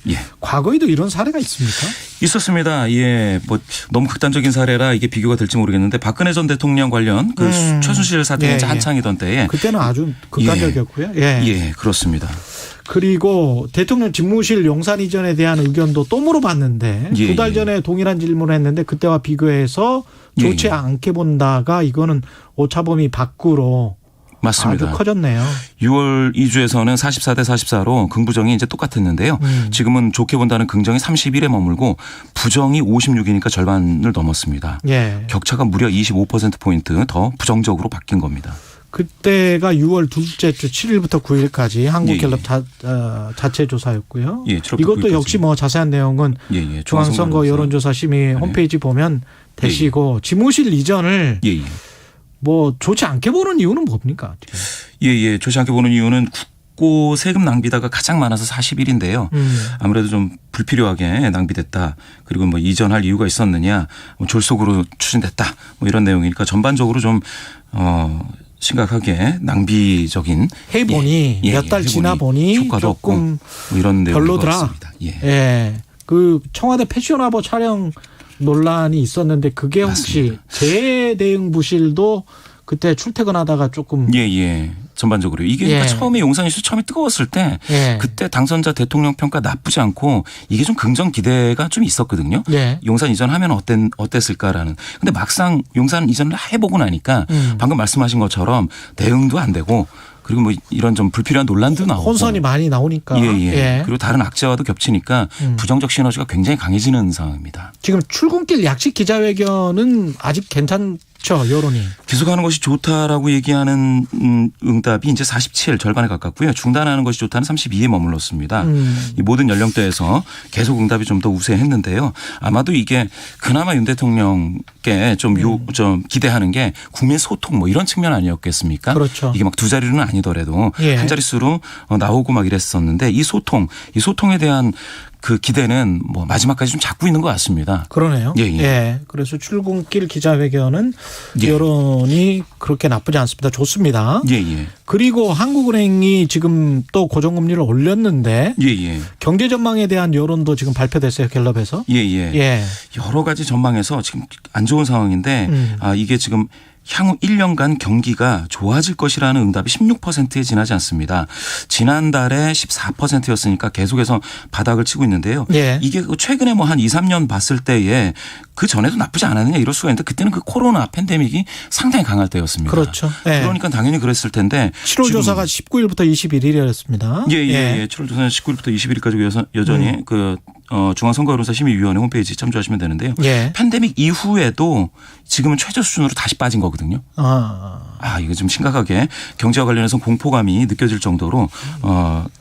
과거에도 이런 사례가 있습니까? 있었습니다. 예. 뭐 너무 극단적인 사례라 이게 비교가 될지 모르겠는데 박근혜 전 대통령 관련 그 최순실 사태 이제 한창이던 때에 그때는 아주 극단적이었고요. 예, 그렇습니다. 그리고 대통령 집무실 용산 이전에 대한 의견도 또 물어봤는데 예, 두 달 전에 동일한 질문을 했는데 그때와 비교해서 좋지 않게 본다가 이거는 오차범위 밖으로 맞습니다. 아주 커졌네요. 6월 2주에서는 44대 44로 긍부정이 이제 똑같았는데요. 지금은 좋게 본다는 긍정이 31에 머물고 부정이 56이니까 절반을 넘었습니다. 예. 격차가 무려 25%포인트 더 부정적으로 바뀐 겁니다. 그때가 6월 둘째 주 7일부터 9일까지 한국갤럽 자체 조사였고요. 예, 이것도 역시 뭐 자세한 내용은 중앙선거 여론조사 심의 홈페이지 보면 되시고 집무실 이전을 뭐 좋지 않게 보는 이유는 뭡니까? 예. 좋지 않게 보는 이유는 국고 세금 낭비다가 가장 많아서 41인데요. 아무래도 좀 불필요하게 낭비됐다. 그리고 뭐 이전할 이유가 있었느냐. 뭐 졸속으로 추진됐다. 뭐 이런 내용이니까 전반적으로 좀 심각하게 낭비적인 해보니 몇 달 지나 보니 효과도 없고 뭐 이런 내용인 것 별로더라. 같습니다. 예. 그 청와대 패션화보 촬영 논란이 있었는데 그게 혹시 재대응부실도 그때 출퇴근하다가 조금 전반적으로 이게 그러니까 처음에 용산 이슈 처음에 뜨거웠을 때 그때 당선자 대통령 평가 나쁘지 않고 이게 좀 긍정 기대가 좀 있었거든요. 용산 이전하면 어땠을까라는. 근데 막상 용산 이전을 해보고 나니까 방금 말씀하신 것처럼 대응도 안 되고 그리고 뭐 이런 좀 불필요한 논란도 나오고 혼선이 많이 나오니까 그리고 다른 악재와도 겹치니까 부정적 시너지가 굉장히 강해지는 상황입니다. 지금 출근길 약식 기자회견은 아직 괜찮죠 여론이? 계속하는 것이 좋다라고 얘기하는 응답이 이제 47 절반에 가깝고요. 중단하는 것이 좋다는 32에 머물렀습니다. 이 모든 연령대에서 계속 응답이 좀 더 우세했는데요. 아마도 이게 그나마 윤 대통령께 좀 기대하는 게 국민 소통 뭐 이런 측면 아니었겠습니까? 그렇죠. 이게 막 두 자리로는 아니더라도 한 자릿수로 나오고 막 이랬었는데 이 소통에 대한 그 기대는 뭐 마지막까지 좀 잡고 있는 것 같습니다. 그러네요. 그래서 출근길 기자회견은 여론이 그렇게 나쁘지 않습니다. 좋습니다. 그리고 한국은행이 지금 또 고정금리를 올렸는데 경제 전망에 대한 여론도 지금 발표됐어요. 갤럽에서. 여러 가지 전망에서 지금 안 좋은 상황인데 이게 지금 향후 1년간 경기가 좋아질 것이라는 응답이 16%에 지나지 않습니다. 지난달에 14%였으니까 계속해서 바닥을 치고 있는데요. 이게 최근에 뭐 한 2, 3년 봤을 때에 그 전에도 나쁘지 않았느냐 이럴 수가 있는데 그때는 그 코로나 팬데믹이 상당히 강할 때였습니다. 그렇죠. 그러니까 당연히 그랬을 텐데 7월 조사가 19일부터 21일이었습니다. 7월 조사는 19일부터 21일까지 여전히 그 중앙선거여론조사 심의위원회 홈페이지 참조하시면 되는데요. 팬데믹 이후에도 지금은 최저 수준으로 다시 빠진 거거든요. 이거 좀 심각하게 경제와 관련해서 공포감이 느껴질 정도로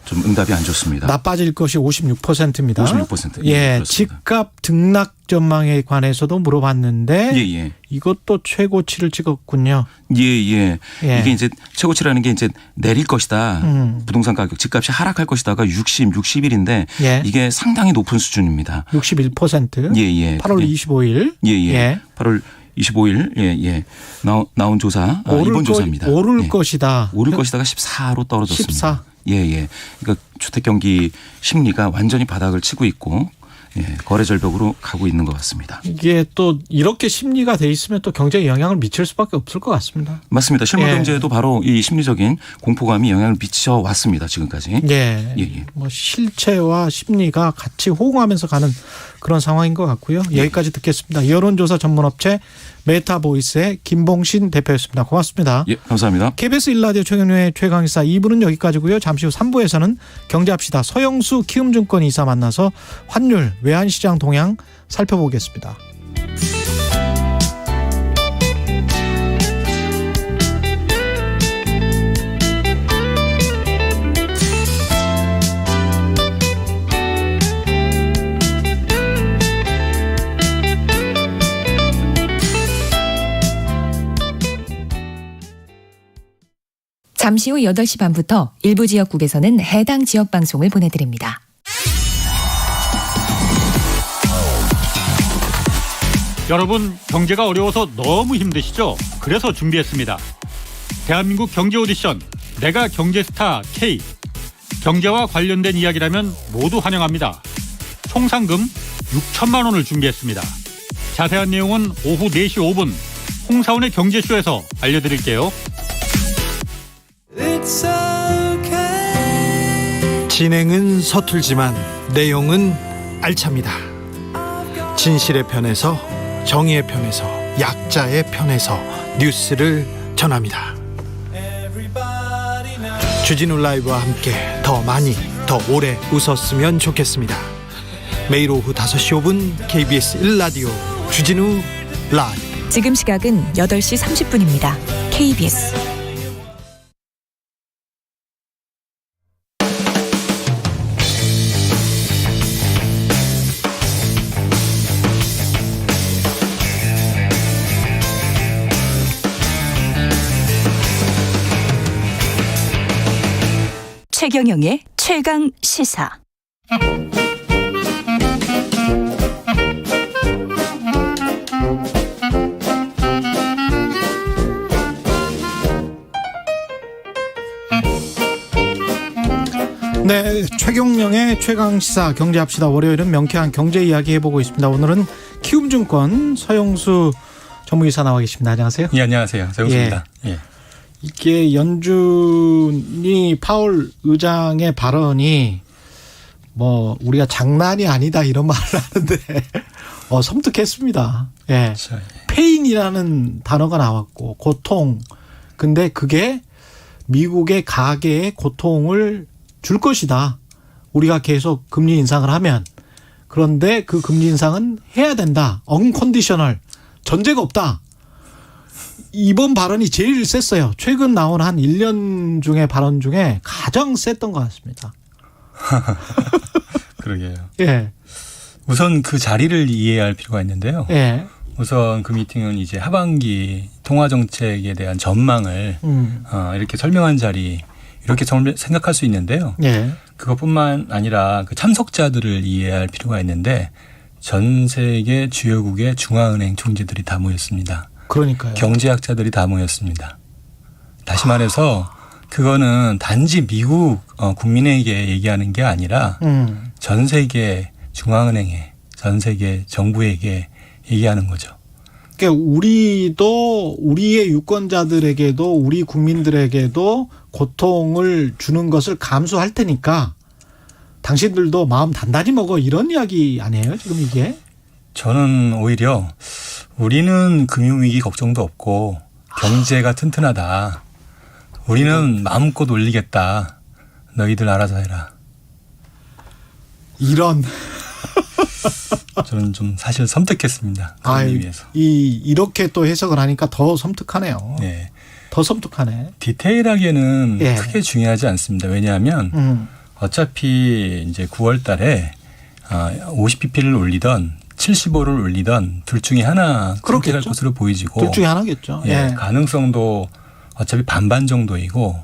좀 응답이 안 좋습니다. 나빠질 것이 56%입니다. 56%. 집값 등락 전망에 관해서도 물어봤는데 이것도 최고치를 찍었군요. 이게 이제 최고치라는 게 이제 내릴 것이다. 부동산 가격, 집값이 하락할 것이다가 61인데 이게 상당히 높은 수준입니다. 61%. 8월 25일. 8월 25일 나온 조사 이번 조사입니다. 오를 것이다. 오를 것이다가 14로 떨어졌습니다. 14. 그러니까 주택 경기 심리가 완전히 바닥을 치고 있고 거래 절벽으로 가고 있는 것 같습니다. 이게 또 이렇게 심리가 돼 있으면 또 경제에 영향을 미칠 수밖에 없을 것 같습니다. 맞습니다. 실물 경제에도 바로 이 심리적인 공포감이 영향을 미쳐 왔습니다. 지금까지. 뭐 실체와 심리가 같이 호응하면서 가는 그런 상황인 것 같고요. 여기까지 듣겠습니다. 여론조사 전문업체 메타보이스의 김봉신 대표였습니다. 고맙습니다. 감사합니다. KBS 1라디오 최경영의 최강시사 2부는 여기까지고요. 잠시 후 3부에서는 경제합시다. 서영수 키움증권 이사 만나서 환율, 외환시장 동향 살펴보겠습니다. 잠시 후 8시 반부터 일부 지역국에서는 해당 지역 방송을 보내드립니다. 여러분, 경제가 어려워서 너무 힘드시죠? 그래서 준비했습니다. 대한민국 경제 오디션 내가 경제스타 K. 경제와 관련된 이야기라면 모두 환영합니다. 총 상금 6천만 원을 준비했습니다. 자세한 내용은 오후 4시 5분 홍사원의 경제쇼에서 알려드릴게요. 진행은 서툴지만 내용은 알찹니다. 진실의 편에서, 정의의 편에서, 약자의 편에서 뉴스를 전합니다. 주진우 라이브와 함께 더 많이, 더 오래 웃었으면 좋겠습니다. 매일 오후 5시 5분 KBS 1라디오 주진우 라이브. 지금 시각은 8시 30분입니다. KBS 최경영의 최강 시사. 네, 최경영의 최강시사 경제합시다. 월요일은 명쾌한 경제 이야기 해보고 있습니다. 오늘은 키움증권 서영수 전무이사 나와 계십니다. 안녕하세요. 예, 안녕하세요. 서영수입니다. 예. 이게 연준이 파월 의장의 발언이 뭐 우리가 장난이 아니다 이런 말을 하는데 섬뜩했습니다. 예. 그렇죠. 페인이라는 단어가 나왔고 고통. 근데 그게 미국의 가계에 고통을 줄 것이다. 우리가 계속 금리 인상을 하면. 그런데 그 금리 인상은 해야 된다. 언컨디셔널. 전제가 없다. 이번 발언이 제일 셌어요. 최근 나온 한 1년 중에 발언 중에 가장 셌던 것 같습니다. 그러게요. 예. 우선 그 자리를 이해할 필요가 있는데요. 예. 우선 그 미팅은 이제 하반기 통화 정책에 대한 전망을 이렇게 설명한 자리 이렇게 생각할 수 있는데요. 예. 그것뿐만 아니라 그 참석자들을 이해할 필요가 있는데 전 세계 주요국의 중앙은행 총재들이 다 모였습니다. 그러니까요. 경제학자들이 다 모였습니다. 다시 말해서 그거는 단지 미국 국민에게 얘기하는 게 아니라 전 세계 중앙은행에, 전 세계 정부에게 얘기하는 거죠. 그러니까 우리도 우리의 유권자들에게도 우리 국민들에게도 고통을 주는 것을 감수할 테니까 당신들도 마음 단단히 먹어 이런 이야기 아니에요 지금 이게? 저는 오히려 우리는 금융위기 걱정도 없고 경제가 튼튼하다. 우리는 마음껏 올리겠다. 너희들 알아서 해라. 이런. 저는 좀 사실 섬뜩했습니다. 그러기 위해서. 이렇게 또 해석을 하니까 더 섬뜩하네요. 네. 더 섬뜩하네. 디테일하게는 크게 중요하지 않습니다. 왜냐하면 어차피 이제 9월 달에 50bp를 올리던 75를 올리던 둘 중에 하나 선택할 것으로 보이지고 둘 중에 하나겠죠. 예. 가능성도 어차피 반반 정도이고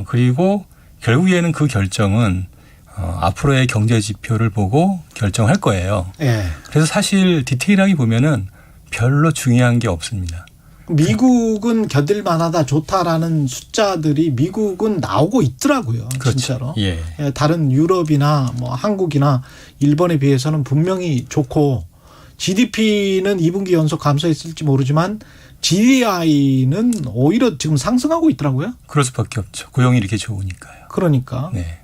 그리고 결국에는 그 결정은 앞으로의 경제 지표를 보고 결정할 거예요. 예. 그래서 사실 디테일하게 보면은 별로 중요한 게 없습니다. 미국은 견딜 만하다 좋다라는 숫자들이 미국은 나오고 있더라고요. 그렇죠. 진짜로. 예. 다른 유럽이나 뭐 한국이나 일본에 비해서는 분명히 좋고 GDP는 2분기 연속 감소했을지 모르지만 GDI는 오히려 지금 상승하고 있더라고요. 그럴 수밖에 없죠. 고용이 이렇게 좋으니까요. 그러니까. 네.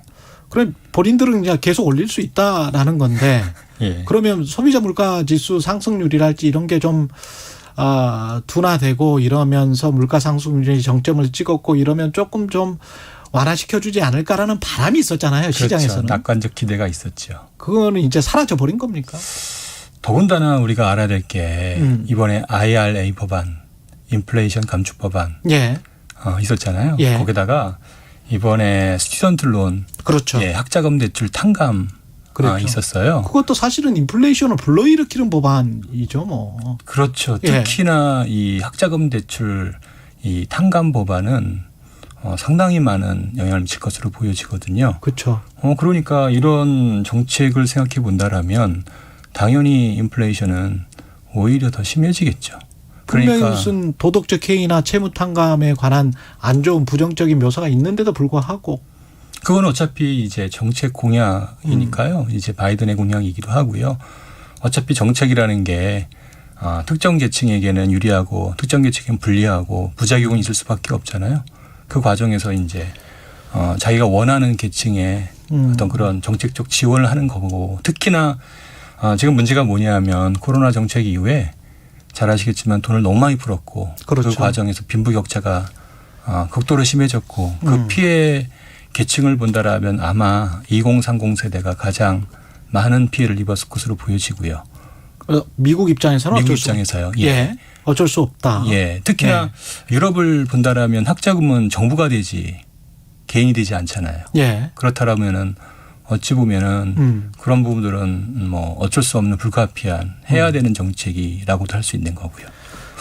그럼 본인들은 그냥 계속 올릴 수 있다라는 건데 예. 그러면 소비자 물가 지수 상승률이랄지 이런 게 좀 둔화되고 이러면서 물가 상승률이 정점을 찍었고 이러면 조금 좀 완화시켜주지 않을까라는 바람이 있었잖아요. 그렇죠. 시장에서는. 낙관적 기대가 있었죠. 그거는 이제 사라져버린 겁니까? 더군다나 우리가 알아야 될 게 이번에 IRA 법안, 인플레이션 감축 법안 예. 있었잖아요. 예. 거기다가 이번에 스튜던트 론, 그렇죠. 예, 학자금 대출 탕감 그렇죠. 있었어요. 그것도 사실은 인플레이션을 불러일으키는 법안이죠, 뭐. 그렇죠. 특히나 이 학자금 대출 이 탕감 법안은 상당히 많은 영향을 미칠 것으로 보여지거든요. 그렇죠. 그러니까 이런 정책을 생각해 본다라면 당연히 인플레이션은 오히려 더 심해지겠죠. 분명히 그러니까 무슨 도덕적 해이나 채무 탕감에 관한 안 좋은 부정적인 묘사가 있는데도 불구하고 그건 어차피 이제 정책 공약이니까요. 이제 바이든의 공약이기도 하고요. 어차피 정책이라는 게 특정 계층에게는 유리하고 특정 계층에게는 불리하고 부작용이 있을 수밖에 없잖아요. 그 과정에서 이제 자기가 원하는 계층에 어떤 그런 정책적 지원을 하는 거고 특히나 지금 문제가 뭐냐면 코로나 정책 이후에 잘 아시겠지만 돈을 너무 많이 풀었고 그렇죠. 그 과정에서 빈부격차가 극도로 심해졌고 그 피해 계층을 본다라면 아마 2030 세대가 가장 많은 피해를 입었을 것으로 보여지고요. 미국 입장에서는 미국 어쩔 수 입장에서요. 예. 어쩔 수 없다. 예. 특히나 유럽을 본다라면 학자금은 정부가 되지 개인이 되지 않잖아요. 예. 그렇다라면은 어찌 보면은 그런 부분들은 뭐 어쩔 수 없는 불가피한 해야 되는 정책이라고도 할 수 있는 거고요.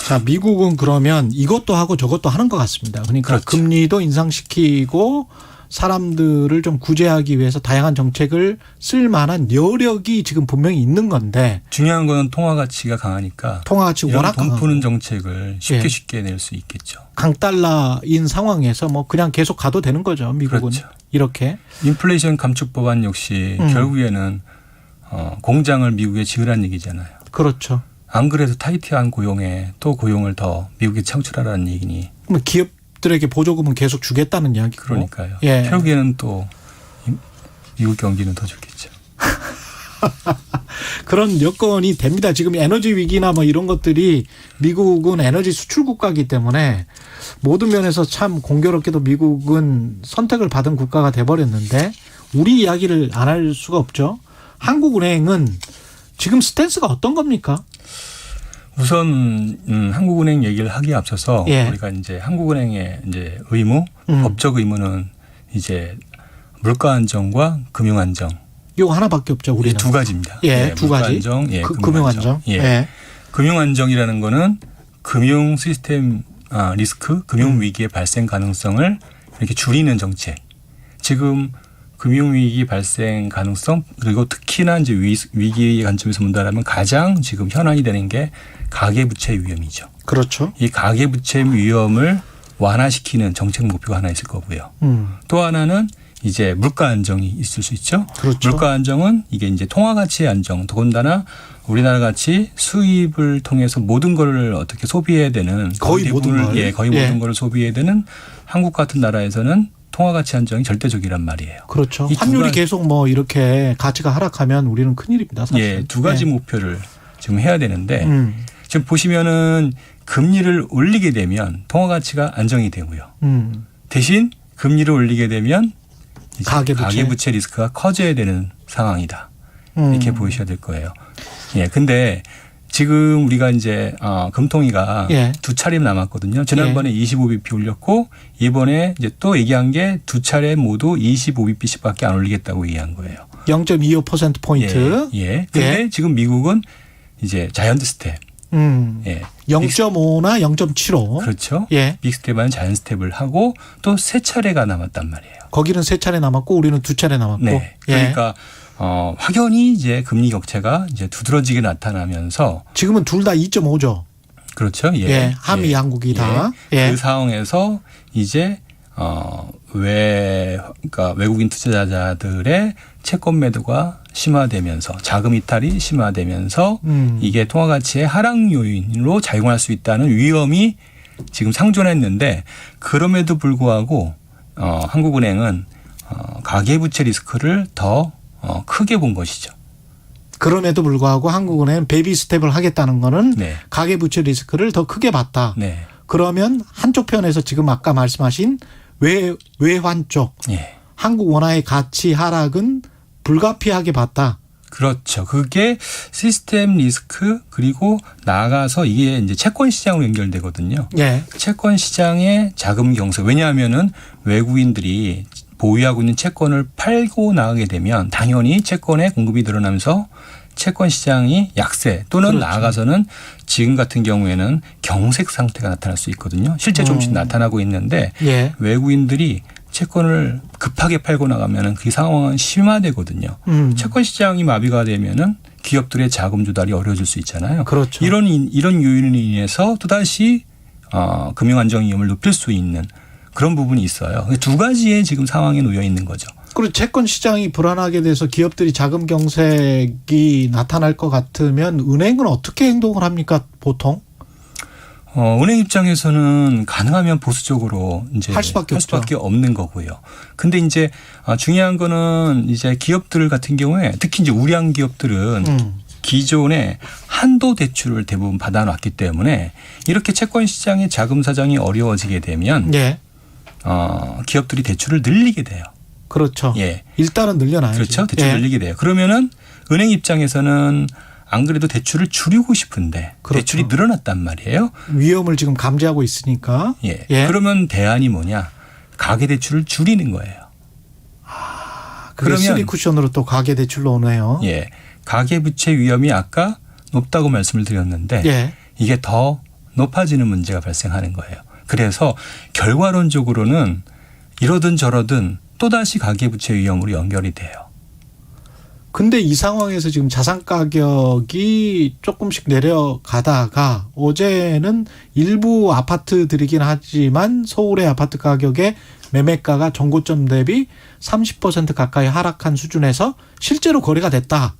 자, 미국은 그러면 이것도 하고 저것도 하는 것 같습니다. 그러니까 그렇죠. 금리도 인상시키고 사람들을 좀 구제하기 위해서 다양한 정책을 쓸 만한 여력이 지금 분명히 있는 건데 중요한 건 통화 가치가 강하니까 통화 가치 워낙 돈 강하고 푸는 정책을 쉽게 예. 쉽게 낼 수 있겠죠. 강달러인 상황에서 뭐 그냥 계속 가도 되는 거죠. 미국은 그렇죠. 이렇게 인플레이션 감축 법안 역시 결국에는 공장을 미국에 지으라는 얘기잖아요. 그렇죠. 안 그래도 타이트한 고용에 또 고용을 더 미국에 창출하라는 얘기니. 그럼 기업들에게 보조금은 계속 주겠다는 이야기고. 그러니까요. 예. 결국에는 또 미국 경기는 더 좋겠죠. 그런 여건이 됩니다. 지금 에너지 위기나 뭐 이런 것들이 미국은 에너지 수출 국가이기 때문에 모든 면에서 참 공교롭게도 미국은 선택을 받은 국가가 돼버렸는데 우리 이야기를 안 할 수가 없죠. 한국은행은 지금 스탠스가 어떤 겁니까? 우선 한국은행 얘기를 하기에 앞서서 예. 우리가 이제 한국은행의 이제 의무, 법적 의무는 이제 물가 안정과 금융 안정. 이거 하나밖에 없죠. 우리는 두 가지입니다. 예, 두 가지. 안정, 예, 금융 안정. 예. 예. 금융 안정이라는 거는 금융 시스템 리스크, 금융 위기의 발생 가능성을 이렇게 줄이는 정책. 지금 금융 위기 발생 가능성 그리고 특히나 이제 위기의 관점에서 본다라면 가장 지금 현안이 되는 게 가계부채 위험이죠. 그렇죠. 이 가계부채 위험을 완화시키는 정책 목표가 하나 있을 거고요. 또 하나는 이제 물가 안정이 있을 수 있죠. 그렇죠. 물가 안정은 이게 이제 통화 가치의 안정. 더군다나 우리나라 같이 수입을 통해서 모든 걸 어떻게 소비해야 되는 거의 모든 걸. 예, 거의 모든 걸 소비해야 되는 한국 같은 나라에서는 통화 가치 안정이 절대적이란 말이에요. 그렇죠. 환율이 계속 뭐 이렇게 가치가 하락하면 우리는 큰일입니다. 사실. 예, 두 가지 예. 목표를 지금 해야 되는데 지금 보시면은 금리를 올리게 되면 통화 가치가 안정이 되고요. 대신 금리를 올리게 되면 가계부채 리스크가 커져야 되는 상황이다. 이렇게 보셔야 될 거예요. 예, 근데 지금 우리가 이제 금통위가 예. 두 차례 남았거든요. 지난번에 25bp 올렸고 이번에 이제 또 얘기한 게 두 차례 모두 25bp씩밖에 안 올리겠다고 얘기한 거예요. 0.25% 포인트. 예. 근데 예. 지금 미국은 이제 자이언트 스텝. 예. 0.5나 0.75. 그렇죠. 예. 빅스텝은 자이언트 스텝을 하고 또 세 차례가 남았단 말이에요. 거기는 세 차례 남았고 우리는 두 차례 남았고. 네. 그러니까 확연히 이제 금리 격차가 이제 두드러지게 나타나면서 지금은 둘 다 2.5죠. 그렇죠. 예. 예. 한미 양국이 다. 예. 그 상황에서 이제 그러니까 외국인 투자자들의 채권 매도가 심화되면서 자금 이탈이 심화되면서 이게 통화 가치의 하락 요인으로 작용할 수 있다는 위험이 지금 상존했는데 그럼에도 불구하고 한국은행은 가계부채 리스크를 더 크게 본 것이죠. 그럼에도 불구하고 한국은행은 베이비 스텝을 하겠다는 거는 네. 가계부채 리스크를 더 크게 봤다. 네. 그러면 한쪽 편에서 지금 아까 말씀하신 외환 쪽 예. 한국 원화의 가치 하락은 불가피하게 봤다. 그렇죠. 그게 시스템 리스크 그리고 나아가서 이게 이제 채권 시장으로 연결되거든요. 예. 채권 시장의 자금 경색. 왜냐하면은 외국인들이 보유하고 있는 채권을 팔고 나가게 되면 당연히 채권의 공급이 늘어나면서 채권 시장이 약세 또는 그렇죠. 나아가서는 지금 같은 경우에는 경색 상태가 나타날 수 있거든요. 실제 조금씩 나타나고 있는데 예. 외국인들이 채권을 급하게 팔고 나가면은 그 상황은 심화되거든요. 채권 시장이 마비가 되면은 기업들의 자금 조달이 어려워질 수 있잖아요. 그렇죠. 이런 요인으로 인해서 또다시 금융 안정 위험을 높일 수 있는 그런 부분이 있어요. 두 가지의 지금 상황에 놓여 있는 거죠. 그리고 채권 시장이 불안하게 돼서 기업들이 자금 경색이 나타날 것 같으면 은행은 어떻게 행동을 합니까, 보통? 은행 입장에서는 가능하면 보수적으로 이제 할 수밖에 없는 거고요. 근데 이제 중요한 거는 이제 기업들 같은 경우에 특히 이제 우량 기업들은 기존에 한도 대출을 대부분 받아놨기 때문에 이렇게 채권 시장의 자금 사정이 어려워지게 되면 예. 기업들이 대출을 늘리게 돼요. 그렇죠. 예. 일단은 늘려놔야죠. 그렇죠. 대출 늘리게 돼요. 그러면은 은행 입장에서는 안 그래도 대출을 줄이고 싶은데 그렇죠. 대출이 늘어났단 말이에요. 위험을 지금 감지하고 있으니까. 예. 그러면 대안이 뭐냐? 가계 대출을 줄이는 거예요. 그러면 3 쿠션으로 또 가계 대출로 오네요. 예. 가계 부채 위험이 아까 높다고 말씀을 드렸는데 예. 이게 더 높아지는 문제가 발생하는 거예요. 그래서 결과론적으로는 이러든 저러든 또다시 가계 부채 위험으로 연결이 돼요. 근데 이 상황에서 지금 자산 가격이 조금씩 내려가다가 어제는 일부 아파트들이긴 하지만 서울의 아파트 가격의 매매가가 전고점 대비 30% 가까이 하락한 수준에서 실제로 거래가 됐다.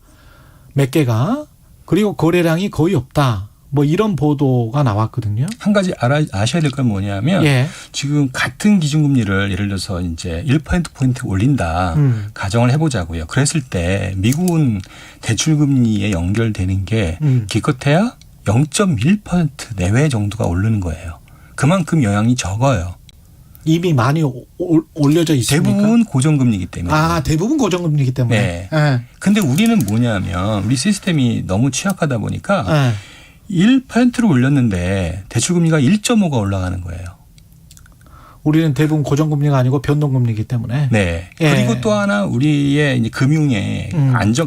몇 개가. 그리고 거래량이 거의 없다. 뭐 이런 보도가 나왔거든요. 한 가지 아셔야 될 건 뭐냐면 예. 지금 같은 기준금리를 예를 들어서 이제 1%포인트 올린다 가정을 해보자고요. 그랬을 때 미국은 대출금리에 연결되는 게 기껏해야 0.1% 내외 정도가 오르는 거예요. 그만큼 영향이 적어요. 이미 많이 올려져 있습니까? 대부분 고정금리이기 때문에. 대부분 고정금리이기 때문에. 네. 네. 근데 우리는 뭐냐면 우리 시스템이 너무 취약하다 보니까 네. 1%를 올렸는데 대출금리가 1.5가 올라가는 거예요. 우리는 대부분 고정금리가 아니고 변동금리이기 때문에. 네. 예. 그리고 또 하나 우리의 이제 금융의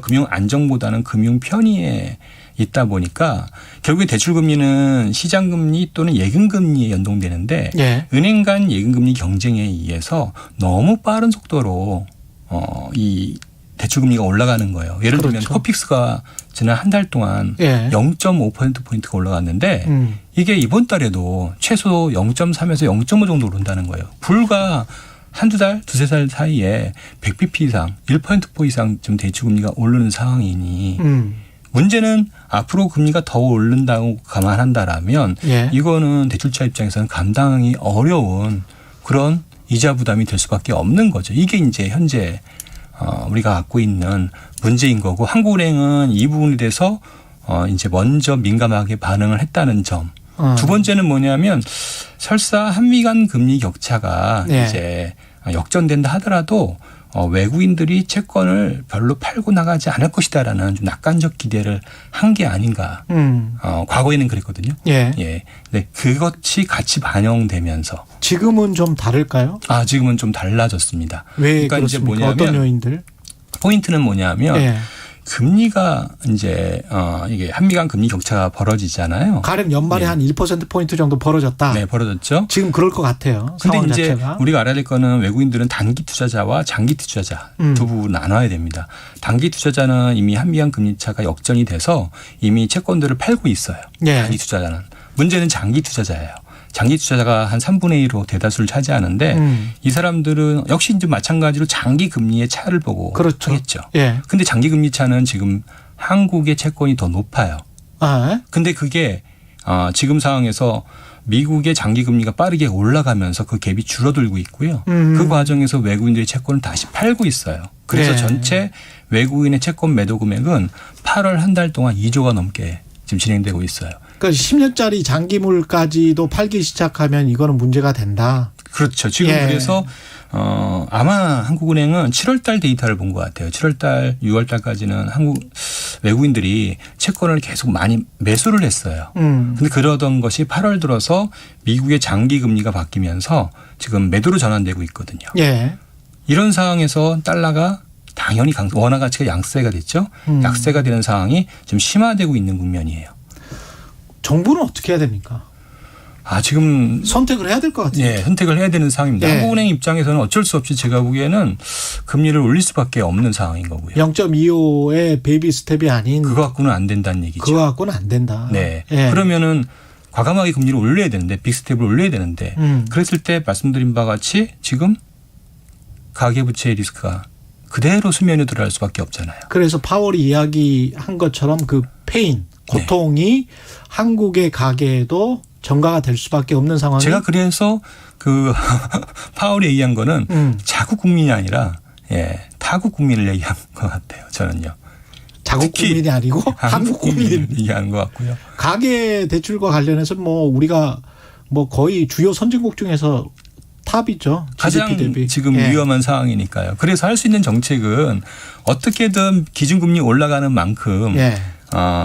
금융 안정보다는 금융 편의에 있다 보니까 결국에 대출금리는 시장금리 또는 예금금리에 연동되는데 예. 은행 간 예금금리 경쟁에 의해서 너무 빠른 속도로 이 대출금리가 올라가는 거예요. 예를 들면 그렇죠. 코픽스가 지난 한 달 동안 예. 0.5%포인트가 올라갔는데 이게 이번 달에도 최소 0.3에서 0.5 정도 오른다는 거예요. 불과 한두 달, 두세 달 사이에 100bp 이상, 1%포 이상 좀 대출금리가 오르는 상황이니 문제는 앞으로 금리가 더 오른다고 감안한다라면 예. 이거는 대출자 입장에서는 감당이 어려운 그런 이자 부담이 될 수밖에 없는 거죠. 이게 이제 현재 우리가 갖고 있는 문제인 거고 한국은행은 이 부분에 대해서 이제 먼저 민감하게 반응을 했다는 점. 두 번째는 뭐냐면 설사 한미 간 금리 격차가 네. 이제 역전된다 하더라도 외국인들이 채권을 별로 팔고 나가지 않을 것이다라는 좀 낙관적 기대를 한 게 아닌가. 과거에는 그랬거든요. 예. 예. 네, 그것이 같이 반영되면서 지금은 좀 다를까요? 지금은 좀 달라졌습니다. 왜 그러니까 이제 그렇습니까? 뭐냐면 어떤 요인들? 포인트는 뭐냐면 예. 금리가 이제 이게 한미 간 금리 격차가 벌어지잖아요. 가령 연말에 한 1%포인트 정도 벌어졌다. 네, 벌어졌죠. 지금 그럴 것 같아요. 근데 상황 이제 자체가. 우리가 알아야 될 거는 외국인들은 단기 투자자와 장기 투자자 두 부분 나눠야 됩니다. 단기 투자자는 이미 한미 간 금리 차가 역전이 돼서 이미 채권들을 팔고 있어요. 예. 단기 투자자는. 문제는 장기 투자자예요. 장기 투자자가 한 3분의 1로 대다수를 차지하는데 이 사람들은 역시 이제 마찬가지로 장기 금리의 차를 보고 그렇죠. 하겠죠. 예. 근데 장기 금리 차는 지금 한국의 채권이 더 높아요. 근데 그게 지금 상황에서 미국의 장기 금리가 빠르게 올라가면서 그 갭이 줄어들고 있고요. 그 과정에서 외국인들의 채권을 다시 팔고 있어요. 그래서 네. 전체 외국인의 채권 매도 금액은 8월 한 달 동안 2조가 넘게 지금 진행되고 있어요. 그러니까 10년짜리 장기물까지도 팔기 시작하면 이거는 문제가 된다. 그렇죠. 지금 예. 그래서 아마 한국은행은 7월 달 데이터를 본 것 같아요. 7월 달, 6월 달까지는 한국 외국인들이 채권을 계속 많이 매수를 했어요. 근데 그러던 것이 8월 들어서 미국의 장기 금리가 바뀌면서 지금 매도로 전환되고 있거든요. 예. 이런 상황에서 달러가 당연히 원화 가치가 양세가 됐죠. 약세가 되는 상황이 좀 심화되고 있는 국면이에요. 정부는 어떻게 해야 됩니까? 지금 선택을 해야 될 것 같아요. 예, 선택을 해야 되는 상황입니다. 예. 한국은행 입장에서는 어쩔 수 없이 제가 보기에는 금리를 올릴 수밖에 없는 상황인 거고요. 0.25의 베이비 스텝이 아닌 그거 갖고는 안 된다는 얘기죠. 그거 갖고는 안 된다. 네. 예. 그러면은 과감하게 금리를 올려야 되는데 빅스텝을 올려야 되는데 그랬을 때 말씀드린 바와 같이 지금 가계부채의 리스크가 그대로 수면에 들어갈 수밖에 없잖아요. 그래서 파월이 이야기한 것처럼 그 페인, 고통이 한국의 가계에도 전가가 될 수밖에 없는 상황이. 제가 그래서 그 파월이 얘기한 거는 자국 국민이 아니라 타국 국민을 얘기한 것 같아요. 저는요. 자국 국민이 아니고 한국 국민을 얘기하는 것 같고요. 가계 대출과 관련해서 뭐 우리가 뭐 거의 주요 선진국 중에서 탑이죠. 가장 대비. 지금 위험한 상황이니까요. 그래서 할 수 있는 정책은 어떻게든 기준금리 올라가는 만큼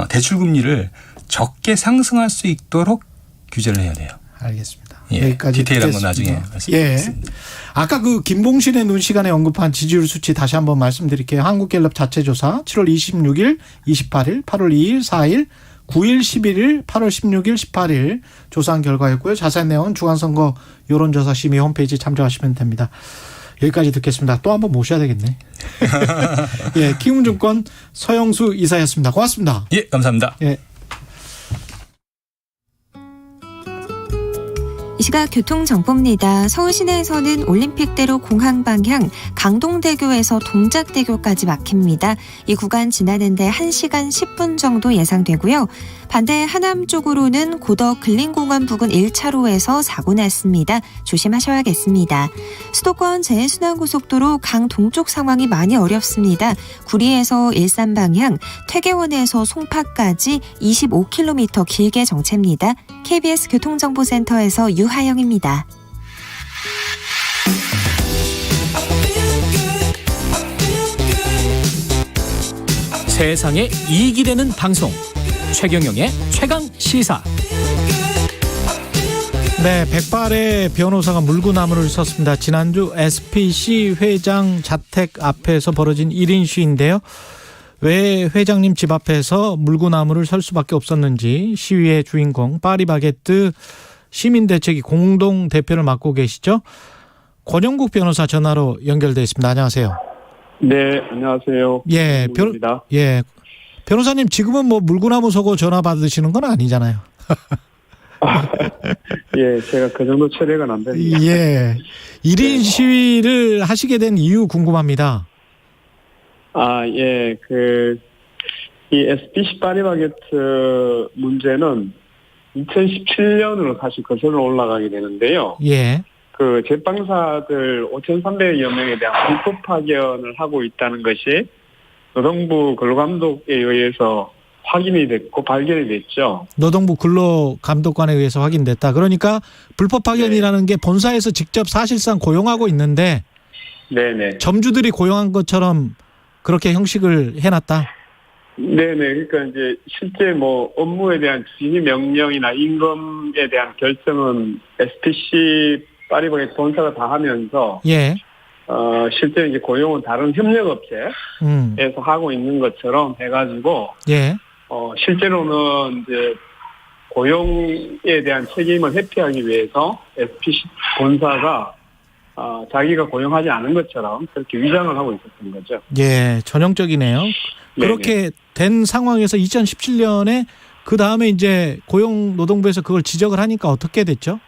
대출 금리를 적게 상승할 수 있도록 규제를 해야 돼요. 알겠습니다. 여기까지 디테일한 건 나중에 말씀드리겠습니다. 아까 그 김봉신의 눈 시간에 언급한 지지율 수치 다시 한번 말씀드릴게요. 한국갤럽 자체조사 7월 26일, 28일, 8월 2일, 4일, 9일, 11일, 8월 16일, 18일 조사한 결과였고요. 자세한 내용은 중앙선거 여론조사심의 홈페이지 참조하시면 됩니다. 여기까지 듣겠습니다. 또 한번 모셔야 되겠네. 키움증권 서영수 이사였습니다. 고맙습니다. 예, 감사합니다. 이 시각 교통정보입니다. 서울 시내에서는 올림픽대로 공항 방향 강동대교에서 동작대교까지 막힙니다. 이 구간 지나는데 1시간 10분 정도 예상되고요. 반대 하남 쪽으로는 고덕 근린공원 부근 1차로에서 사고 났습니다. 조심하셔야겠습니다. 수도권 제해순환고속도로 강동쪽 상황이 많이 어렵습니다. 구리에서 일산 방향, 퇴계원에서 송파까지 25km 길게 정체입니다. KBS 교통정보센터에서 유하영입니다. 세상에 이익이 되는 방송 최경영의 최강시사. 네, 백발의 변호사가 물구나무를 섰습니다. 지난주 SPC 회장 자택 앞에서 벌어진 1인 시위인데요. 왜 회장님 집 앞에서 물구나무를 설 수밖에 없었는지 시위의 주인공 파리바게뜨 시민대책위 공동대표를 맡고 계시죠. 권영국 변호사 전화로 연결돼 있습니다. 안녕하세요. 네, 안녕하세요. 변호사님 지금은 뭐 물구나무 서고 전화 받으시는 건 아니잖아요. 제가 그 정도 체력은 안 됩니다. 1인 시위를 하시게 된 이유 궁금합니다. 이 SPC 파리바게뜨 문제는 2017년으로 사실 거슬러 올라가게 되는데요. 그 제빵사들 5,300여 명에 대한 불법 파견을 하고 있다는 것이 노동부 근로감독에 의해서 확인이 됐고 발견이 됐죠. 노동부 근로감독관에 의해서 확인됐다. 그러니까 불법 파견이라는 게 본사에서 직접 사실상 고용하고 있는데 점주들이 고용한 것처럼 그렇게 형식을 해놨다. 그러니까 이제 실제 뭐 업무에 대한 지휘 명령이나 임금에 대한 결정은 SPC 파리바게뜨 본사가 다 하면서 실제 이제 고용은 다른 협력업체에서 하고 있는 것처럼 해가지고 실제로는 이제 고용에 대한 책임을 회피하기 위해서 SPC 본사가 자기가 고용하지 않은 것처럼 그렇게 위장을 하고 있었던 거죠. 전형적이네요. 그렇게 된 상황에서 2017년에 그 다음에 이제 고용노동부에서 그걸 지적을 하니까 어떻게 됐죠?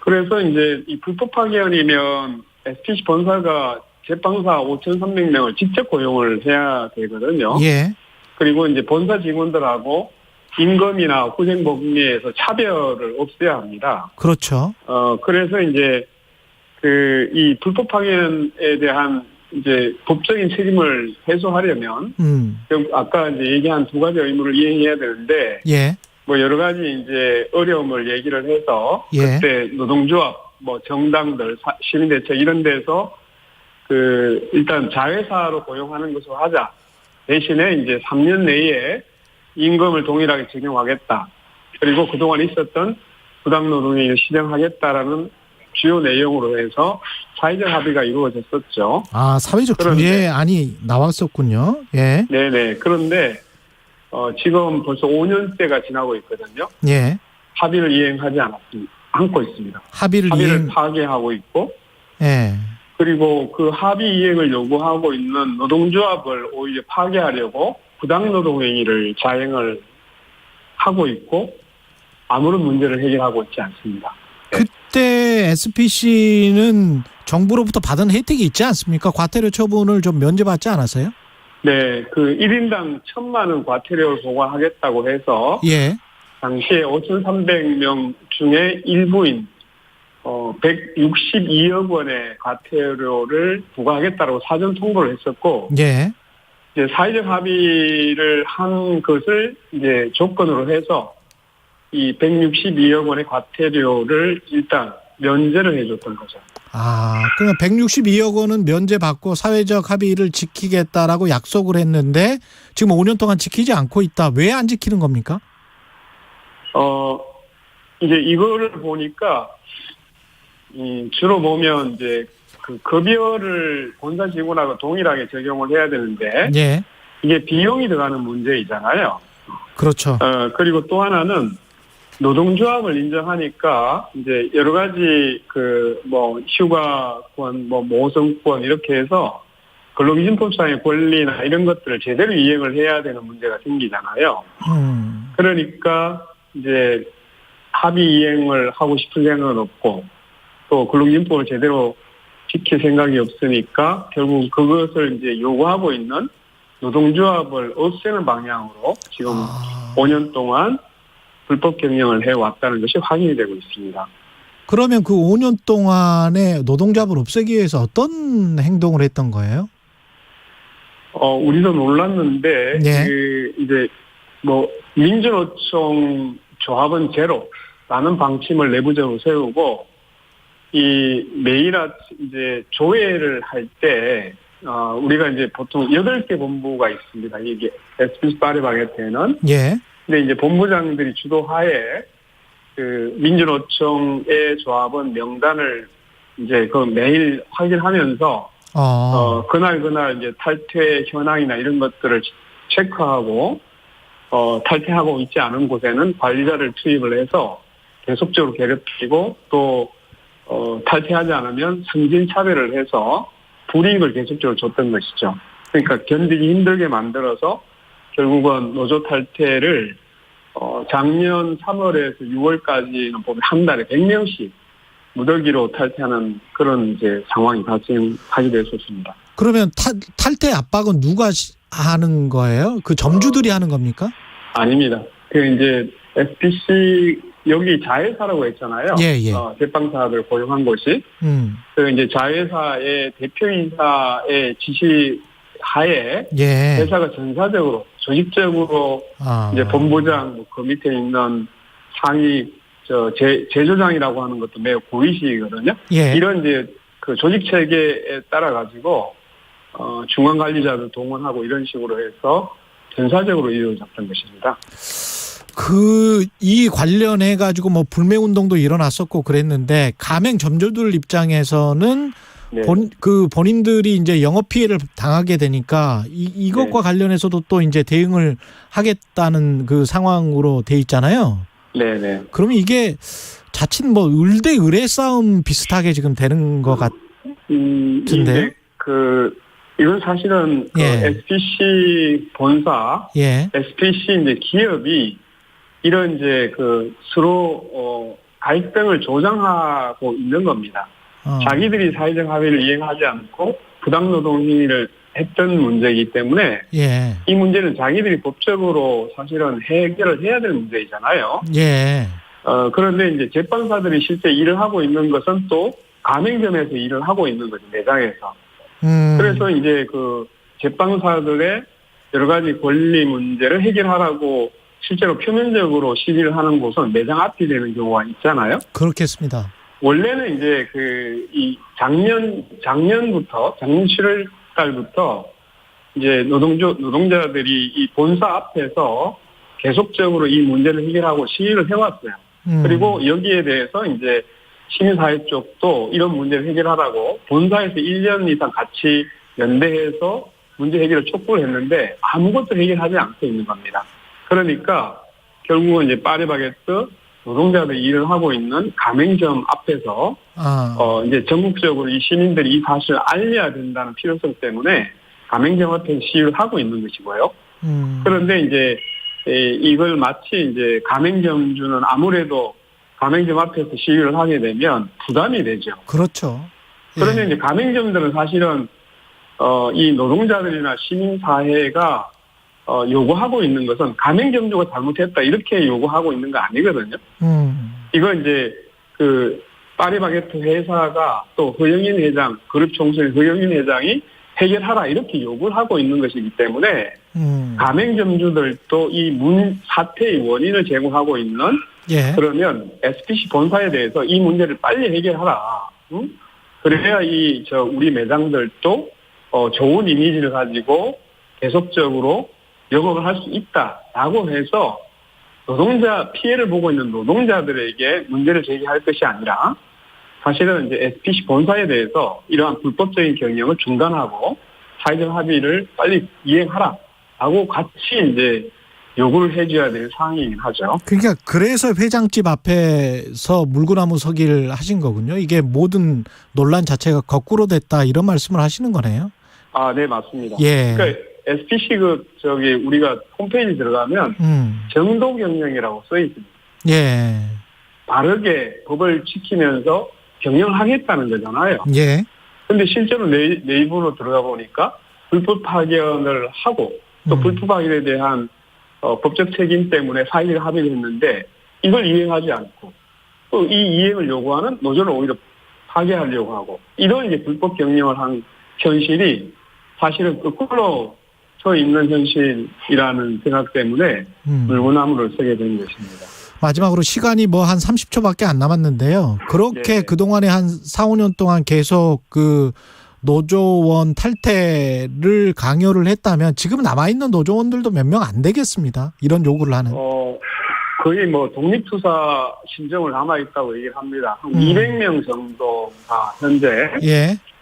그래서 이제 이 불법 파견이면 SPC 본사가 제빵사 5,300명을 직접 고용을 해야 되거든요. 그리고 이제 본사 직원들하고 임금이나 후생복리에서 차별을 없애야 합니다. 그렇죠. 그래서 이제 이 불법 파견에 대한 이제 법적인 책임을 해소하려면 아까 이제 얘기한 두 가지 의무를 이행해야 되는데 뭐 여러 가지 이제 어려움을 얘기를 해서 그때 노동조합, 뭐 정당들, 시민대책 이런 데서 일단 자회사로 고용하는 것으로 하자. 대신에 이제 3년 내에 임금을 동일하게 적용하겠다. 그리고 그동안 있었던 부당노동에 시정하겠다라는 주요 내용으로 해서 사회적 합의가 이루어졌었죠. 아, 사회적 조례안이 나왔었군요. 예. 네네. 그런데 지금 벌써 5년째가 지나고 있거든요. 예. 합의를 이행하지 않고 있습니다. 합의를 파괴하고 있고. 예. 그리고 그 합의 이행을 요구하고 있는 노동조합을 오히려 파괴하려고 부당노동행위를 자행을 하고 있고 아무런 문제를 해결하고 있지 않습니다. 그때 SPC는 정부로부터 받은 혜택이 있지 않습니까? 과태료 처분을 좀 면제받지 않았어요? 네, 그 1인당 1,000만 원 과태료를 부과하겠다고 해서 예. 당시에 5,300명 중에 일부인 162억 원의 과태료를 부과하겠다고 사전 통보를 했었고, 예. 이제 사회적 합의를 한 것을 이제 조건으로 해서 이 162억 원의 과태료를 일단 면제를 해줬던 거죠. 아, 그러면 162억 원은 면제받고 사회적 합의를 지키겠다라고 약속을 했는데 지금 5년 동안 지키지 않고 있다. 왜 안 지키는 겁니까? 이제 이거를 보니까 주로 보면 이제 그 급여를 본사 직원하고 동일하게 적용을 해야 되는데 예. 이게 비용이 들어가는 문제이잖아요. 그렇죠. 그리고 또 하나는 노동조합을 인정하니까 이제 여러 가지 휴가권, 모성권 이렇게 해서 근로기준법상의 권리나 이런 것들을 제대로 이행을 해야 되는 문제가 생기잖아요. 그러니까 이제 합의 이행을 하고 싶은 생각은 없고 또 근로기준법을 제대로 지킬 생각이 없으니까 결국 그것을 이제 요구하고 있는 노동조합을 없애는 방향으로 지금 5년 동안 불법 경영을 해왔다는 것이 확인이 되고 있습니다. 그러면 그 5년 동안에 노동조합을 없애기 위해서 어떤 행동을 했던 거예요? 우리도 놀랐는데, 예. 이제 민주노총 조합은 제로라는 방침을 내부적으로 세우고, 매일 이제 조회를 할 때, 우리가 이제 보통 8개 본부가 있습니다. 이게 SPC 파리바게트에는. 예. 근데 이제 본부장들이 주도하에 그 민주노총의 조합은 명단을 이제 그 매일 확인하면서 그날 이제 탈퇴 현황이나 이런 것들을 체크하고 탈퇴하고 있지 않은 곳에는 관리자를 투입을 해서 계속적으로 괴롭히고 또 탈퇴하지 않으면 상진 차별을 해서 불이익을 계속적으로 줬던 것이죠. 그러니까 견디기 힘들게 만들어서 결국은 노조 탈퇴를 작년 3월에서 6월까지는 보면 한 달에 100명씩 무더기로 탈퇴하는 그런 이제 상황이 발생하게 됐었습니다. 그러면 탈퇴 압박은 누가 하는 거예요? 그 점주들이 하는 겁니까? 아닙니다. 그 이제 SPC 여기 자회사라고 했잖아요. 예. 제빵사들 고용한 곳이. 그 이제 자회사의 대표이사의 지시 하에 회사가 전사적으로 조직적으로 이제 본부장 그 밑에 있는 상위 제조장이라고 하는 것도 매우 고위직이거든요. 예. 이런 이제 그 조직 체계에 따라 가지고 중간 관리자들 동원하고 이런 식으로 해서 전사적으로 이루어졌던 것입니다. 이 관련해 가지고 불매 운동도 일어났었고 그랬는데 가맹 점주들 입장에서는 본인들이 이제 영업 피해를 당하게 되니까 이것과 관련해서도 또 이제 대응을 하겠다는 그 상황으로 돼 있잖아요. 네네. 그러면 이게 자칫 을대 을의 싸움 비슷하게 지금 되는 것 같은데요. 이건 사실은 SPC 본사, SPC 이제 기업이 이런 이제 서로 갈등을 조장하고 있는 겁니다. 자기들이 사회적 합의를 이행하지 않고 부당노동 행위를 했던 문제이기 때문에 이 문제는 자기들이 법적으로 사실은 해결을 해야 될 문제이잖아요. 그런데 이제 제빵사들이 실제 일을 하고 있는 것은 또 가맹점에서 일을 하고 있는 거죠, 매장에서. 그래서 이제 제빵사들의 여러 가지 권리 문제를 해결하라고 실제로 표면적으로 시위를 하는 곳은 매장 앞이 되는 경우가 있잖아요. 그렇겠습니다. 원래는 이제 작년 7월 달부터 이제 노동자들이 이 본사 앞에서 계속적으로 이 문제를 해결하고 시위를 해왔어요. 그리고 여기에 대해서 이제 시민사회 쪽도 이런 문제를 해결하라고 본사에서 1년 이상 같이 연대해서 문제 해결을 촉구를 했는데 아무것도 해결하지 않고 있는 겁니다. 그러니까 결국은 이제 파리바게뜨 노동자들이 일을 하고 있는 가맹점 앞에서 이제 전국적으로 이 시민들이 이 사실을 알려야 된다는 필요성 때문에 가맹점 앞에서 시위를 하고 있는 것이고요. 그런데 이제 이걸 마치 이제 가맹점주는 아무래도 가맹점 앞에서 시위를 하게 되면 부담이 되죠. 그렇죠. 그러면 이제 가맹점들은 사실은 이 노동자들이나 시민사회가 요구하고 있는 것은 가맹점주가 잘못했다 이렇게 요구하고 있는 거 아니거든요. 이건 이제 그 파리바게뜨 회사가 또 허영인 회장, 그룹 총수의 허영인 회장이 해결하라 이렇게 요구를 하고 있는 것이기 때문에 가맹점주들도 이 사태의 원인을 제공하고 있는 그러면 SPC 본사에 대해서 이 문제를 빨리 해결하라. 그래야 우리 매장들도 좋은 이미지를 가지고 계속적으로 영업을 할 수 있다라고 해서 피해를 보고 있는 노동자들에게 문제를 제기할 것이 아니라 사실은 이제 SPC 본사에 대해서 이러한 불법적인 경영을 중단하고 사회적 합의를 빨리 이행하라라고 같이 이제 요구를 해줘야 될 상황이긴 하죠. 그러니까 그래서 회장집 앞에서 물구나무 서기를 하신 거군요. 이게 모든 논란 자체가 거꾸로 됐다 이런 말씀을 하시는 거네요. 네, 맞습니다. 예. 그러니까 SPC 우리가 홈페이지 들어가면 정도 경영이라고 써 있습니다. 예. 바르게 법을 지키면서 경영하겠다는 거잖아요. 예. 근데 실제로 내부로 들어가 보니까 불법 파견을 하고 또 불법 파견에 대한 법적 책임 때문에 사회적 합의를 했는데 이걸 이행하지 않고 또 이 이행을 요구하는 노조를 오히려 파괴하려고 하고 이런 이제 불법 경영을 한 현실이 사실은 거꾸로 서 있는 현실이라는 생각 때문에 물구나무를 서게 된 것입니다. 마지막으로 시간이 한 30초밖에 안 남았는데요. 그렇게 그동안에 한 4, 5년 동안 계속 그 노조원 탈퇴를 강요를 했다면 지금 남아있는 노조원들도 몇 명 안 되겠습니다. 이런 요구를 하는. 거의 독립투사 신청을 남아있다고 얘기를 합니다. 한 200명 정도가 현재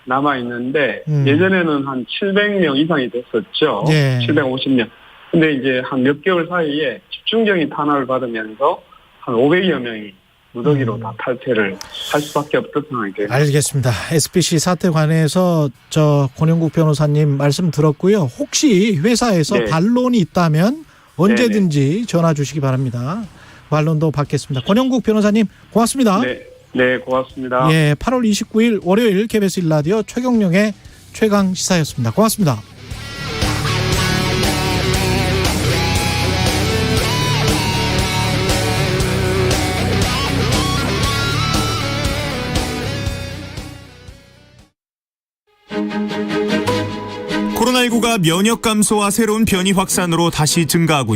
남아있는데 예전에는 한 700명 이상이 됐었죠. 750명. 근데 이제 한 몇 개월 사이에 집중적인 탄압을 받으면서 한 500여 명이 무더기로 다 탈퇴를 할 수밖에 없던 상황이 되죠. 알겠습니다. SPC 사태 관해서 권영국 변호사님 말씀 들었고요. 혹시 회사에서 반론이 있다면 언제든지 전화 주시기 바랍니다. 반론도 받겠습니다. 권영국 변호사님 고맙습니다. 네, 고맙습니다. 8월 29일 월요일 KBS 1라디오 최경영의 최강시사였습니다. 고맙습니다. 코로나19가 면역 감소와 새로운 변이 확산으로 다시 증가하고